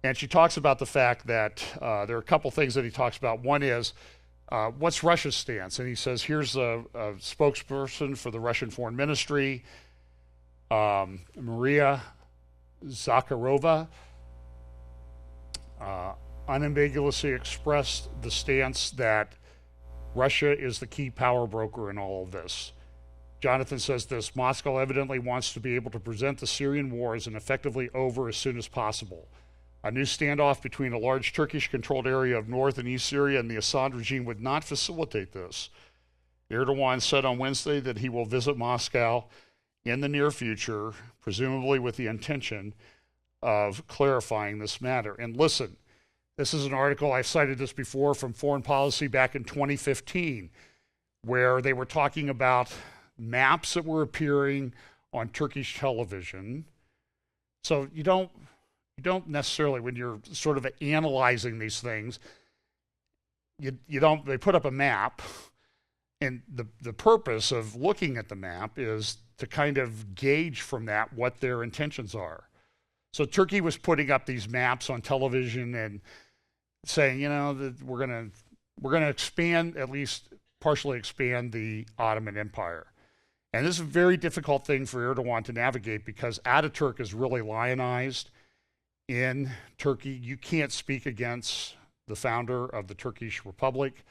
And she talks about the fact that there are a couple things that he talks about. One is, what's Russia's stance? And he says, here's a spokesperson for the Russian Foreign Ministry, Maria Zakharova, unambiguously expressed the stance that Russia is the key power broker in all of this. Jonathan says this: Moscow evidently wants to be able to present the Syrian war as an effectively over as soon as possible. A new standoff between a large Turkish-controlled area of North and East Syria and the Assad regime would not facilitate this. Erdogan said on Wednesday that he will visit Moscow in the near future, presumably with the intention of clarifying this matter. And listen, this is an article, I've cited this before, from Foreign Policy back in 2015, where they were talking about maps that were appearing on Turkish television. So you don't necessarily, when you're sort of analyzing these things, they put up a map, and the purpose of looking at the map is to kind of gauge from that what their intentions are. So Turkey was putting up these maps on television, and saying, that we're gonna expand, at least partially expand, the Ottoman Empire. And this is a very difficult thing for Erdogan to navigate because Ataturk is really lionized in Turkey. You can't speak against the founder of the Turkish Republic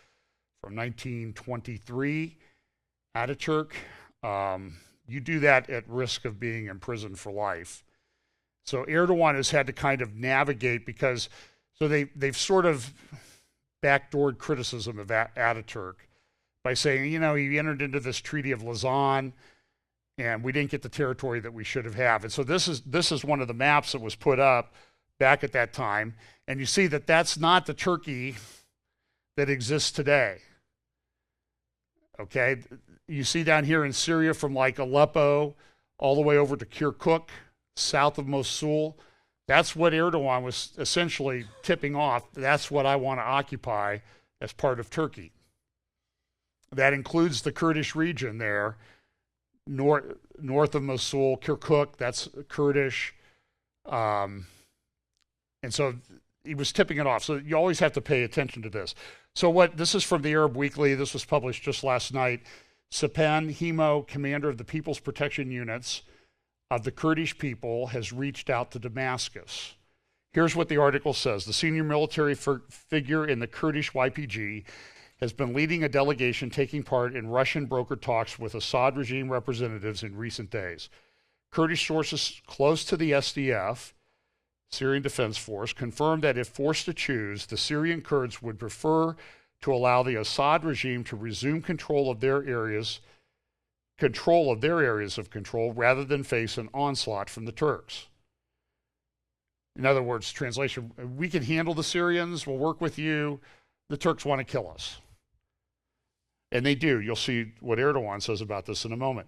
from 1923, Ataturk. You do that at risk of being imprisoned for life. So Erdogan has had to kind of navigate because, so they've sort of backdoored criticism of Ataturk by saying, he entered into this Treaty of Lausanne and we didn't get the territory that we should have had. And so this is one of the maps that was put up back at that time. And you see that that's not the Turkey that exists today. Okay, you see down here in Syria from like Aleppo all the way over to Kirkuk, south of Mosul. That's what Erdogan was essentially tipping off. That's what I want to occupy as part of Turkey. That includes the Kurdish region there, north of Mosul, Kirkuk, that's Kurdish. And so he was tipping it off. So you always have to pay attention to this. So this is from the Arab Weekly. This was published just last night. Sapan Himo, commander of the People's Protection Units of the Kurdish people, has reached out to Damascus. Here's what the article says. The senior military figure in the Kurdish YPG has been leading a delegation taking part in Russian brokered talks with Assad regime representatives in recent days. Kurdish sources close to the SDF, Syrian Defense Force, confirmed that if forced to choose, the Syrian Kurds would prefer to allow the Assad regime to resume control of their areas of control rather than face an onslaught from the Turks. In other words, translation, we can handle the Syrians, we'll work with you, the Turks want to kill us. And they do. You'll see what Erdogan says about this in a moment.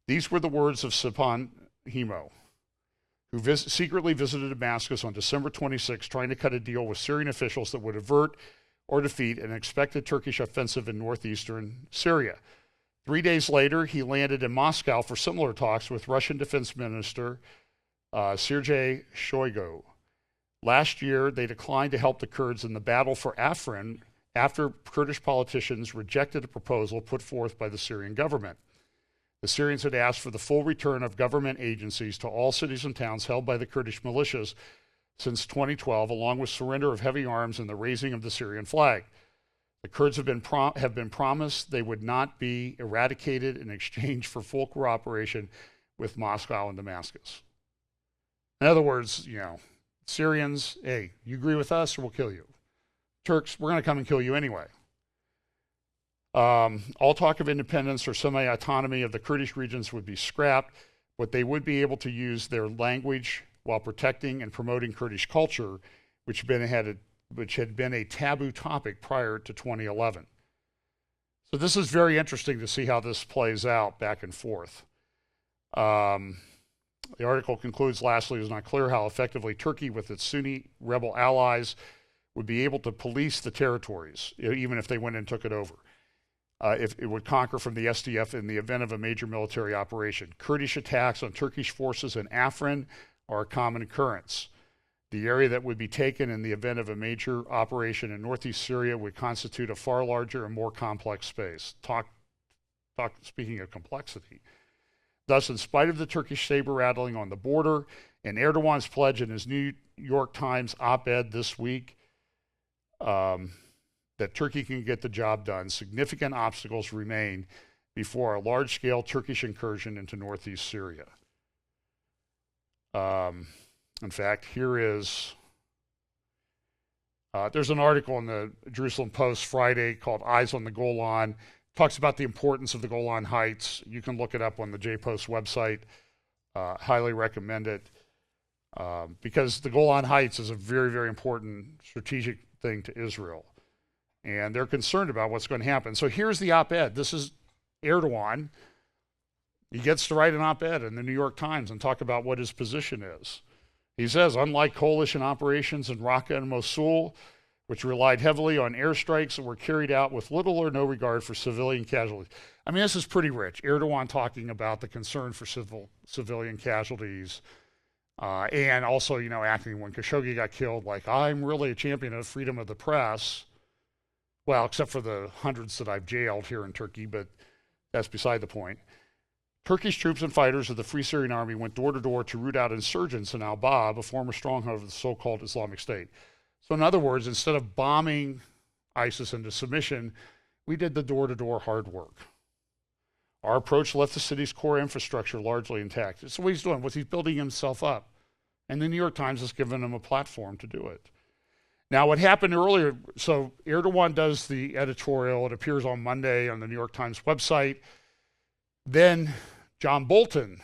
These were the words of Sapan Himo, who secretly visited Damascus on December 26, trying to cut a deal with Syrian officials that would avert or defeat an expected Turkish offensive in northeastern Syria. 3 days later, he landed in Moscow for similar talks with Russian Defense Minister Sergei Shoigu. Last year, they declined to help the Kurds in the battle for Afrin after Kurdish politicians rejected a proposal put forth by the Syrian government. The Syrians had asked for the full return of government agencies to all cities and towns held by the Kurdish militias since 2012, along with surrender of heavy arms and the raising of the Syrian flag. The Kurds have been promised they would not be eradicated in exchange for full cooperation with Moscow and Damascus. In other words, Syrians, hey, you agree with us or we'll kill you. Turks, we're going to come and kill you anyway. All talk of independence or semi-autonomy of the Kurdish regions would be scrapped, but they would be able to use their language while protecting and promoting Kurdish culture, which had been a taboo topic prior to 2011. So this is very interesting to see how this plays out back and forth. The article concludes, lastly, it is not clear how effectively Turkey, with its Sunni rebel allies, would be able to police the territories, even if they went and took it over. If it would conquer from the SDF in the event of a major military operation. Kurdish attacks on Turkish forces in Afrin are a common occurrence. The area that would be taken in the event of a major operation in northeast Syria would constitute a far larger and more complex space. Speaking of complexity. Thus, in spite of the Turkish saber rattling on the border and Erdogan's pledge in his New York Times op-ed this week, that Turkey can get the job done, significant obstacles remain before a large-scale Turkish incursion into northeast Syria. In fact, here is, there's an article in the Jerusalem Post Friday called Eyes on the Golan. Talks about the importance of the Golan Heights. You can look it up on the JPost website. Highly recommend it because the Golan Heights is a very, very important strategic thing to Israel. And they're concerned about what's going to happen. So here's the op-ed. This is Erdogan. He gets to write an op-ed in the New York Times and talk about what his position is. He says, unlike coalition operations in Raqqa and Mosul, which relied heavily on airstrikes that were carried out with little or no regard for civilian casualties. I mean, this is pretty rich. Erdogan talking about the concern for civilian casualties And also, acting when Khashoggi got killed, like, I'm really a champion of freedom of the press. Well, except for the hundreds that I've jailed here in Turkey, but that's beside the point. Turkish troops and fighters of the Free Syrian Army went door to door to root out insurgents in al-Bab, a former stronghold of the so-called Islamic State. So in other words, instead of bombing ISIS into submission, we did the door-to-door hard work. Our approach left the city's core infrastructure largely intact. So what he's doing was he's building himself up. And the New York Times has given him a platform to do it. Now, what happened earlier, so Erdogan does the editorial. It appears on Monday on the New York Times website. Then John Bolton,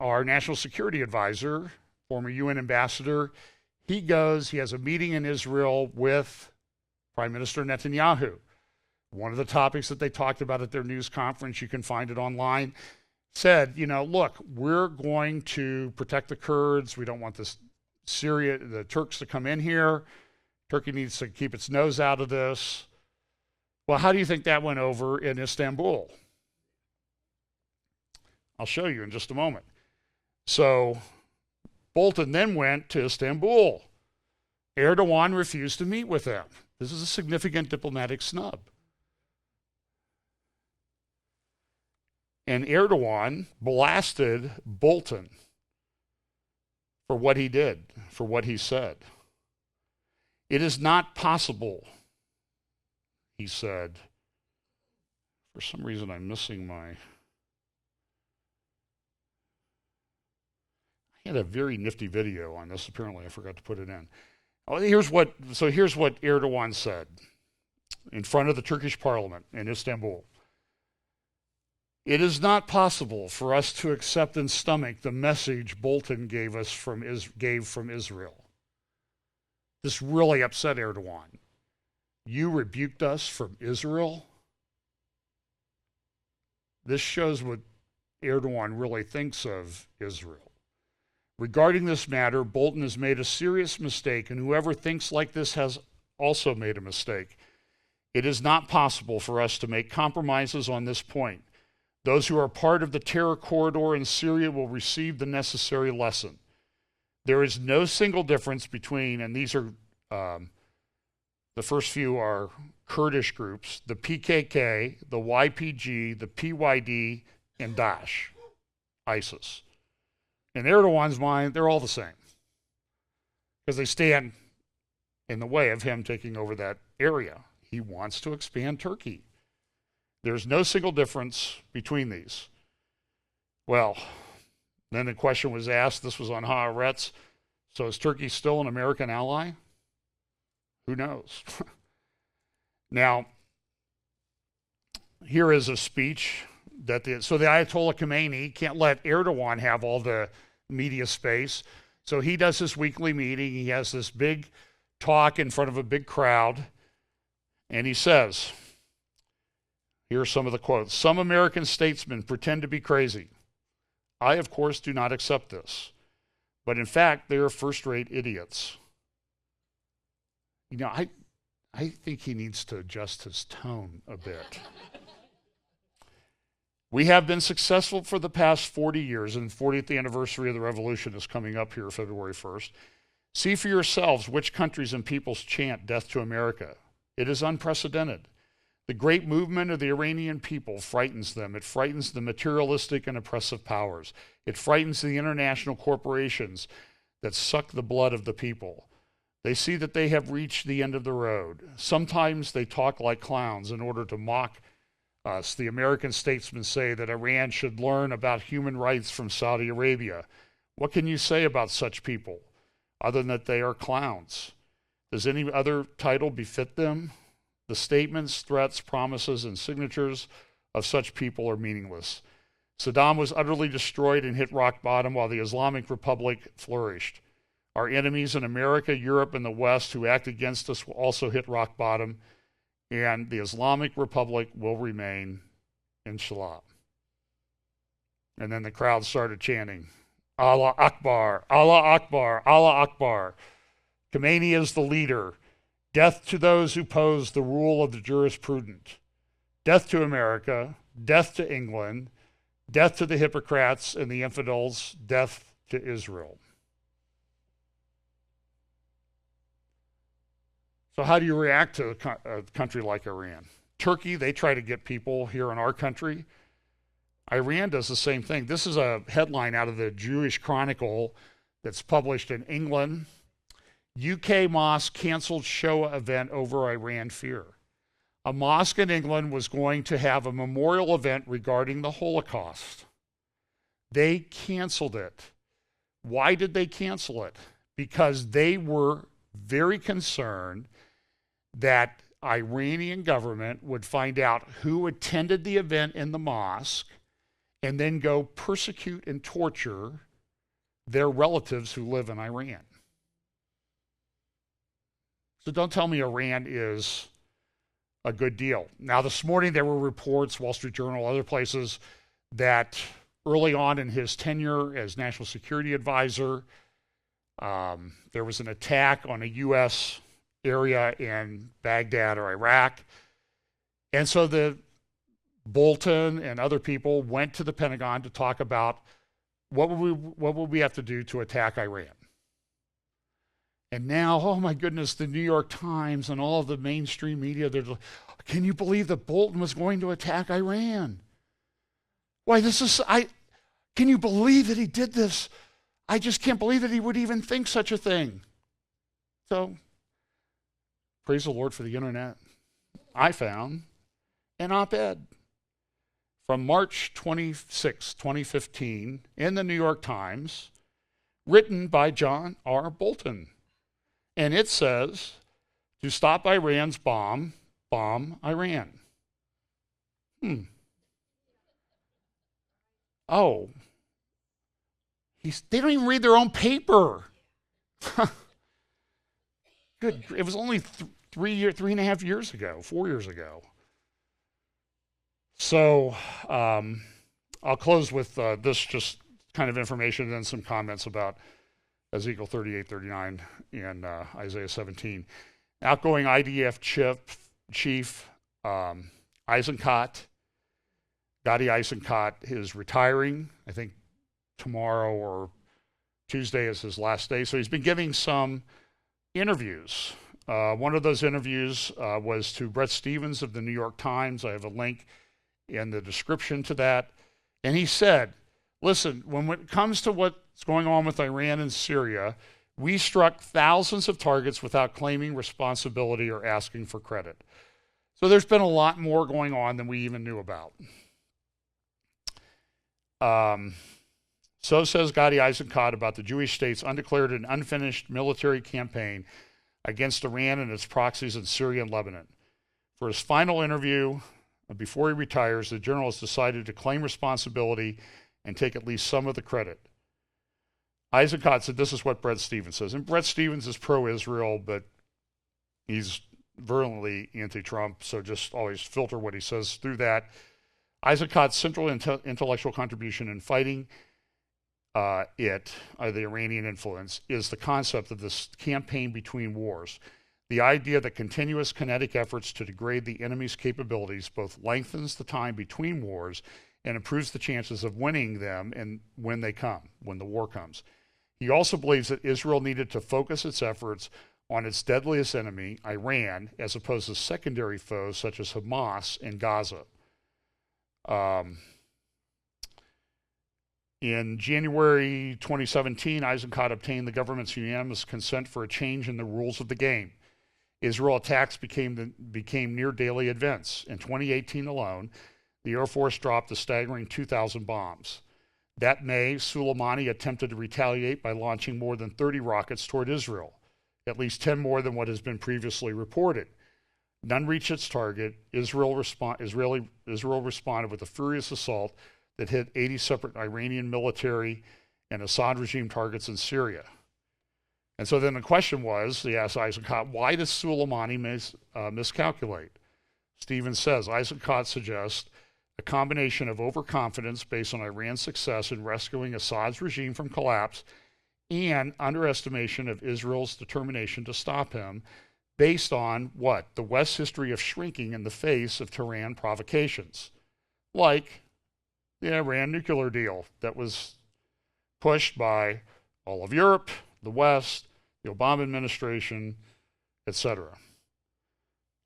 our national security advisor, former UN ambassador, he has a meeting in Israel with Prime Minister Netanyahu. One of the topics that they talked about at their news conference, you can find it online, said, look, we're going to protect the Kurds. We don't want the Turks to come in here. Turkey needs to keep its nose out of this. Well, how do you think that went over in Istanbul? I'll show you in just a moment. So Bolton then went to Istanbul. Erdogan refused to meet with them. This is a significant diplomatic snub. And Erdogan blasted Bolton for what he did, for what he said. It is not possible, he said. For some reason, I'm missing I had a very nifty video on this. Apparently, I forgot to put it in. Here's what Erdogan said in front of the Turkish parliament in Istanbul. It is not possible for us to accept and stomach the message Bolton gave from Israel. This really upset Erdogan. You rebuked us from Israel? This shows what Erdogan really thinks of Israel. Regarding this matter, Bolton has made a serious mistake, and whoever thinks like this has also made a mistake. It is not possible for us to make compromises on this point. Those who are part of the terror corridor in Syria will receive the necessary lesson. There is no single difference between, and these are, the first few are Kurdish groups, the PKK, the YPG, the PYD, and Daesh, ISIS. In Erdogan's mind, they're all the same because they stand in the way of him taking over that area. He wants to expand Turkey. There's no single difference between these. Well, then the question was asked, this was on Haaretz, so is Turkey still an American ally? Who knows? Now, here is a speech so the Ayatollah Khomeini can't let Erdogan have all the media space. So he does his weekly meeting. He has this big talk in front of a big crowd. And he says, here are some of the quotes. Some American statesmen pretend to be crazy. I, of course, do not accept this. But in fact, they are first-rate idiots. I think he needs to adjust his tone a bit. We have been successful for the past 40 years, and the 40th anniversary of the revolution is coming up here February 1st. See for yourselves which countries and peoples chant death to America. It is unprecedented. The great movement of the Iranian people frightens them. It frightens the materialistic and oppressive powers. It frightens the international corporations that suck the blood of the people. They see that they have reached the end of the road. Sometimes they talk like clowns in order to mock us. The American statesmen say that Iran should learn about human rights from Saudi Arabia. What can you say about such people other than that they are clowns? Does any other title befit them? The statements, threats, promises, and signatures of such people are meaningless. Saddam was utterly destroyed and hit rock bottom while the Islamic Republic flourished. Our enemies in America, Europe, and the West who act against us will also hit rock bottom, and the Islamic Republic will remain, inshallah. And then the crowd started chanting, Allah Akbar, Allah Akbar, Allah Akbar. Khomeini is the leader. Death to those who pose the rule of the jurisprudent. Death to America, death to England, death to the hypocrites and the infidels, death to Israel. So how do you react to a country like Iran? Turkey, they try to get people here in our country. Iran does the same thing. This is a headline out of the Jewish Chronicle that's published in England. UK mosque canceled show event over Iran fear. A mosque in England was going to have a memorial event regarding the Holocaust. They canceled it. Why did they cancel it? Because they were very concerned that Iranian government would find out who attended the event in the mosque and then go persecute and torture their relatives who live in Iran. So don't tell me Iran is a good deal. Now, this morning there were reports, Wall Street Journal, other places, that early on in his tenure as National Security Advisor, there was an attack on a U.S. area in Baghdad or Iraq. And so the Bolton and other people went to the Pentagon to talk about what would we have to do to attack Iran. And now, oh my goodness, the New York Times and all of the mainstream media, they're like, can you believe that Bolton was going to attack Iran? Why, can you believe that he did this? I just can't believe that he would even think such a thing. So, praise the Lord for the internet. I found an op-ed from March 26, 2015, in the New York Times, written by John R. Bolton. And it says, to stop Iran's bomb Iran. Oh. They don't even read their own paper. Good. It was only 3.5 years ago, 4 years ago. So I'll close with this just kind of information and then some comments about Ezekiel 38, 39, and Isaiah 17. Outgoing IDF chief Eisenkot, Gadi Eisenkot, is retiring. I think tomorrow or Tuesday is his last day. So he's been giving some interviews. One of those interviews was to Bret Stephens of the New York Times. I have a link in the description to that. And he said, listen, when it comes to what's going on with Iran and Syria, we struck thousands of targets without claiming responsibility or asking for credit. So there's been a lot more going on than we even knew about. So says Gadi Eisenkot about the Jewish state's undeclared and unfinished military campaign against Iran and its proxies in Syria and Lebanon. For his final interview, before he retires, the general has decided to claim responsibility and take at least some of the credit. Eisenkot said this is what Bret Stephens says. And Bret Stephens is pro-Israel, but he's virulently anti-Trump, so just always filter what he says through that. Eisenkot's central intellectual contribution in fighting the Iranian influence, is the concept of this campaign between wars. The idea that continuous kinetic efforts to degrade the enemy's capabilities both lengthens the time between wars and improves the chances of winning them and when the war comes. He also believes that Israel needed to focus its efforts on its deadliest enemy, Iran, as opposed to secondary foes such as Hamas and Gaza. In January 2017, Eisenkot obtained the government's unanimous consent for a change in the rules of the game. Israel attacks became near daily events. In 2018 alone, the Air Force dropped a staggering 2,000 bombs. That May, Soleimani attempted to retaliate by launching more than 30 rockets toward Israel, at least 10 more than what has been previously reported. None reached its target. Israel responded with a furious assault that hit 80 separate Iranian military and Assad regime targets in Syria. And so then the question was, they asked Eisenkot, why does Soleimani miscalculate? Stephens says, Eisenkot suggests a combination of overconfidence based on Iran's success in rescuing Assad's regime from collapse and underestimation of Israel's determination to stop him based on what? The West's history of shrinking in the face of Tehran provocations, like the Iran nuclear deal that was pushed by all of Europe, the West, the Obama administration, etc.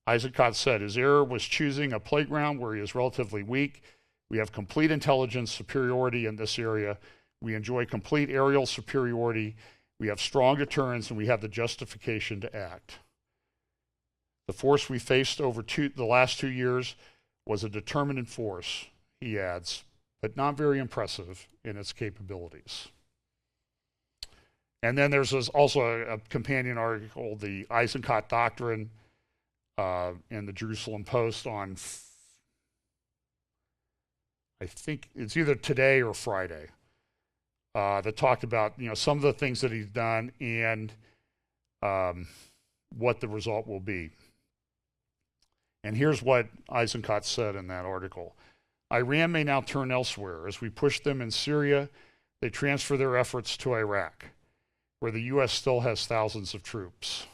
Eisenkot said his error was choosing a playground where he is relatively weak. We have complete intelligence superiority in this area. We enjoy complete aerial superiority. We have strong deterrence, and we have the justification to act. The force we faced over the last 2 years was a determined force, he adds, but not very impressive in its capabilities. And then there's also a companion article, the Eisenkot Doctrine, in the Jerusalem Post on, I think it's either today or Friday, that talked about some of the things that he's done and what the result will be. And here's what Eisenkot said in that article. Iran may now turn elsewhere. As we push them in Syria, they transfer their efforts to Iraq, where the U.S. still has thousands of troops.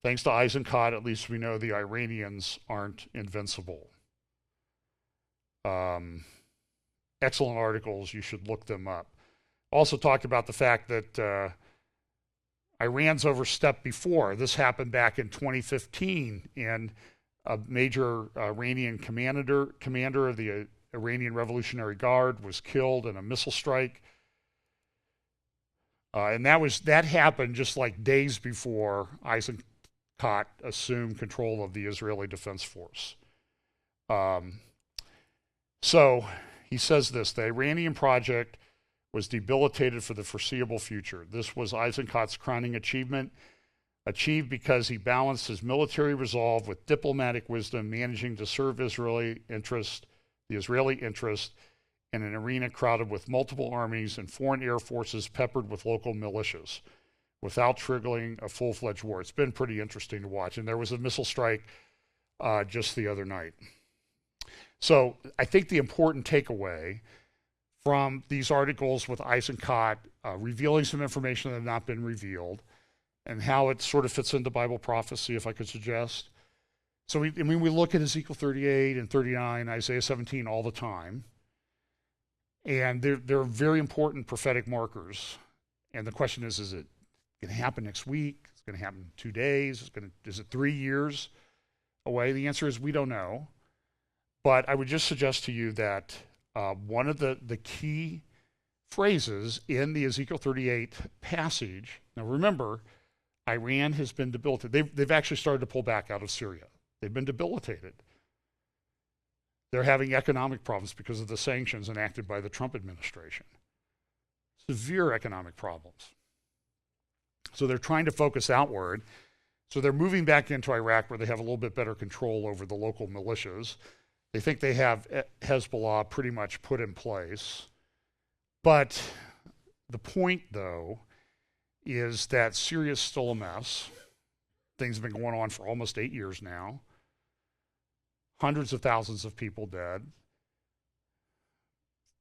Thanks to Eisenkot, at least we know the Iranians aren't invincible. Excellent articles. You should look them up. Also talked about the fact that Iran's overstepped before. This happened back in 2015, and a major Iranian commander of the Iranian Revolutionary Guard was killed in a missile strike. And that happened just like days before Eisenkot assumed control of the Israeli Defense Force. So he says this: the Iranian project was debilitated for the foreseeable future. This was Eisenkot's crowning achievement, achieved because he balanced his military resolve with diplomatic wisdom, managing to serve the Israeli interest in an arena crowded with multiple armies and foreign air forces peppered with local militias, without triggering a full-fledged war. It's been pretty interesting to watch. And there was a missile strike just the other night. So I think the important takeaway from these articles with Eisenkot revealing some information that had not been revealed, and how it sort of fits into Bible prophecy, if I could suggest. So we look at Ezekiel 38 and 39, Isaiah 17 all the time, and they're very important prophetic markers. And the question is it going to happen next week? Is it going to happen in 2 days? Is it 3 years away? The answer is we don't know. But I would just suggest to you that one of the key phrases in the Ezekiel 38 passage, now remember, Iran has been debilitated. They've actually started to pull back out of Syria. They've been debilitated. They're having economic problems because of the sanctions enacted by the Trump administration. Severe economic problems. So they're trying to focus outward. So they're moving back into Iraq, where they have a little bit better control over the local militias. They think they have Hezbollah pretty much put in place. But the point, though, is that Syria is still a mess. Things have been going on for almost 8 years now. Hundreds of thousands of people dead.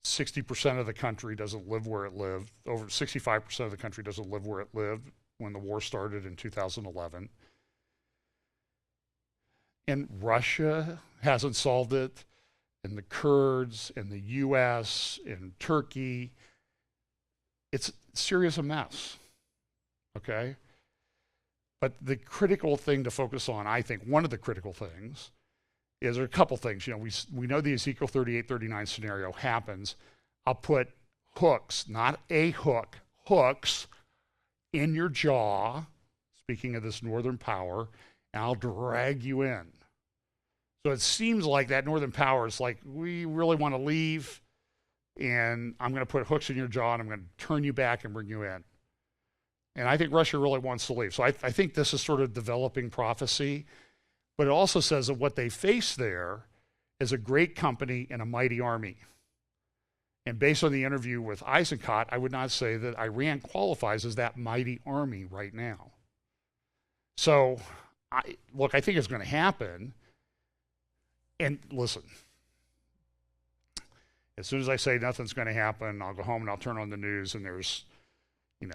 60% of the country doesn't live where it lived. Over 65% of the country doesn't live where it lived when the war started in 2011. And Russia hasn't solved it, and the Kurds, and the U.S., and Turkey. Syria's a mess. Okay? But the critical thing to focus on, I think, one of the critical things, is there are a couple things. We know the Ezekiel 38, 39 scenario happens. I'll put hooks, not a hook, hooks in your jaw, speaking of this northern power, and I'll drag you in. So it seems like that northern power is like, we really want to leave, and I'm going to put hooks in your jaw, and I'm going to turn you back and bring you in. And I think Russia really wants to leave. So I think this is sort of developing prophecy. But it also says that what they face there is a great company and a mighty army. And based on the interview with Eisenkot, I would not say that Iran qualifies as that mighty army right now. So, I think it's going to happen. And listen, as soon as I say nothing's going to happen, I'll go home and I'll turn on the news and there's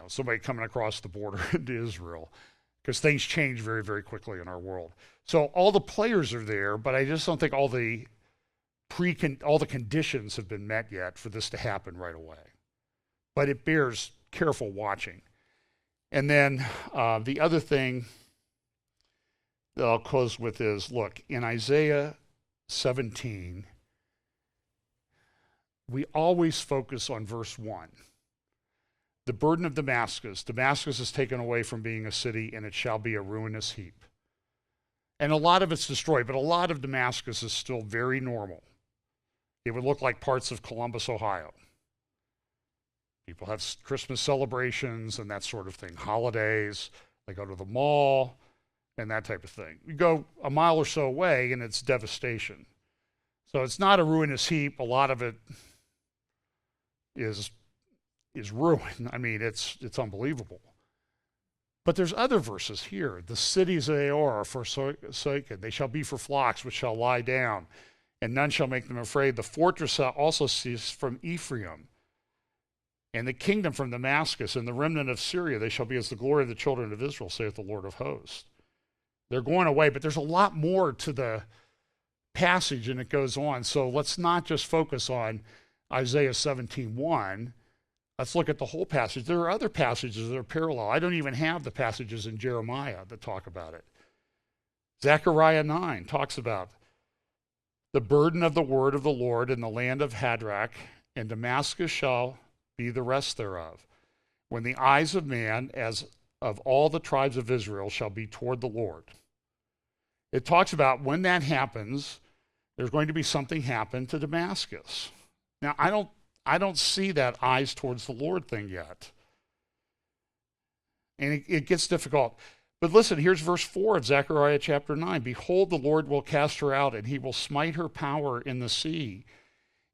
somebody coming across the border into Israel, because things change very, very quickly in our world. So all the players are there, but I just don't think all the conditions have been met yet for this to happen right away. but it bears careful watching. And then the other thing that I'll close with is, look, in Isaiah 17, we always focus on verse 1. The burden of Damascus. Damascus is taken away from being a city, and it shall be a ruinous heap. And a lot of it's destroyed, but a lot of Damascus is still very normal. It would look like parts of Columbus, Ohio. People have Christmas celebrations and that sort of thing, holidays, they go to the mall and that type of thing. You go a mile or so away and it's devastation. So it's not a ruinous heap. A lot of it is ruin. I mean, it's unbelievable. But there's other verses here. The cities they are forsaken. They shall be for flocks which shall lie down, and none shall make them afraid. The fortress shall also cease from Ephraim, and the kingdom from Damascus, and the remnant of Syria. They shall be as the glory of the children of Israel, saith the Lord of hosts. They're going away, but there's a lot more to the passage, and it goes on. So let's not just focus on Isaiah 17:1. Let's look at the whole passage. There are other passages that are parallel. I don't even have the passages in Jeremiah that talk about it. Zechariah 9 talks about the burden of the word of the Lord in the land of Hadrach, and Damascus shall be the rest thereof, when the eyes of man, as of all the tribes of Israel, shall be toward the Lord. It talks about when that happens, there's going to be something happen to Damascus. Now, I don't see that eyes towards the Lord thing yet. And it gets difficult. But listen, here's verse 4 of Zechariah chapter 9. Behold, the Lord will cast her out, and he will smite her power in the sea,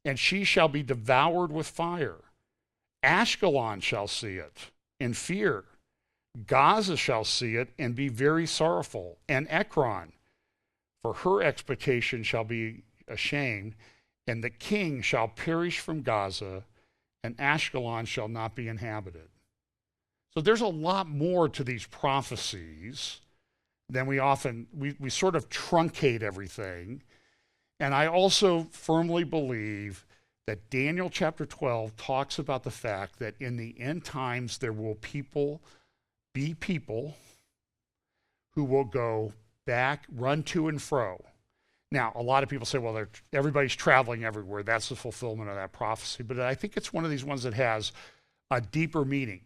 and she shall be devoured with fire. Ashkelon shall see it and fear. Gaza shall see it and be very sorrowful. And Ekron, for her expectation shall be ashamed, and the king shall perish from Gaza, and Ashkelon shall not be inhabited. So there's a lot more to these prophecies than we sort of truncate everything. And I also firmly believe that Daniel chapter 12 talks about the fact that in the end times there will be people who will go back, run to and fro. Now, a lot of people say, well, everybody's traveling everywhere. That's the fulfillment of that prophecy. But I think it's one of these ones that has a deeper meaning.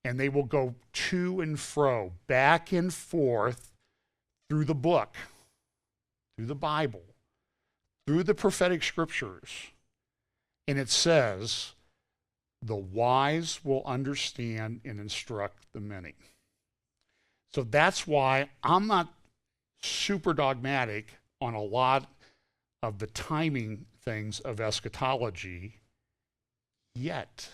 And they will go to and fro, back and forth through the book, through the Bible, through the prophetic scriptures. And it says, the wise will understand and instruct the many. So that's why I'm not super dogmatic on a lot of the timing things of eschatology yet.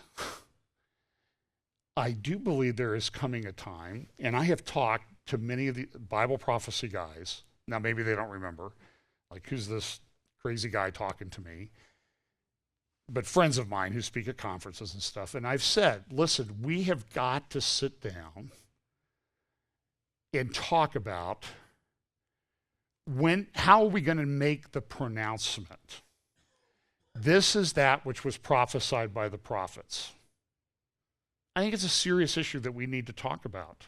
I do believe there is coming a time, and I have talked to many of the Bible prophecy guys. Now, maybe they don't remember, like, who's this crazy guy talking to me? But friends of mine who speak at conferences and stuff. And I've said, listen, we have got to sit down and talk about how are we going to make the pronouncement? This is that which was prophesied by the prophets. I think it's a serious issue that we need to talk about,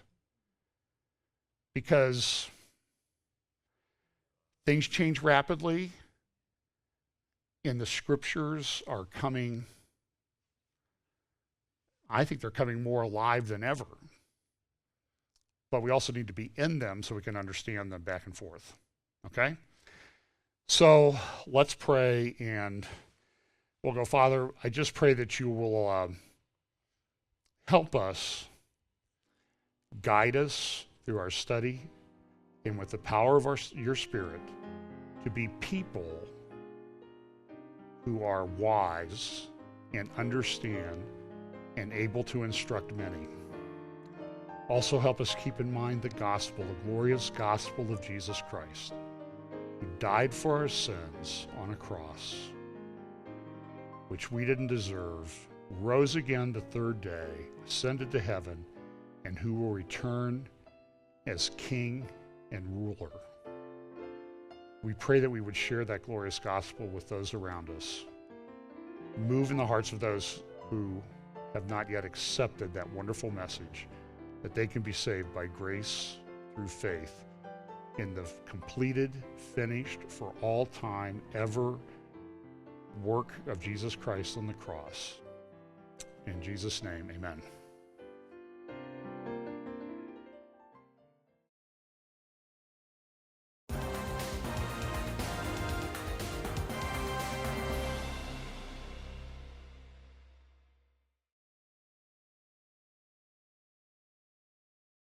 because things change rapidly and the scriptures are coming, I think they're coming more alive than ever. But we also need to be in them so we can understand them back and forth. Okay? So let's pray, and we'll go. Father, I just pray that you will help us, guide us through our study, and with the power of your Spirit, to be people who are wise and understand and able to instruct many. Also help us keep in mind the gospel, the glorious gospel of Jesus Christ, who died for our sins on a cross, which we didn't deserve, rose again the third day, ascended to heaven, and who will return as King and ruler. We pray that we would share that glorious gospel with those around us. Move in the hearts of those who have not yet accepted that wonderful message that they can be saved by grace through faith in the completed, finished, for all time, ever work of Jesus Christ on the cross. In Jesus' name, amen.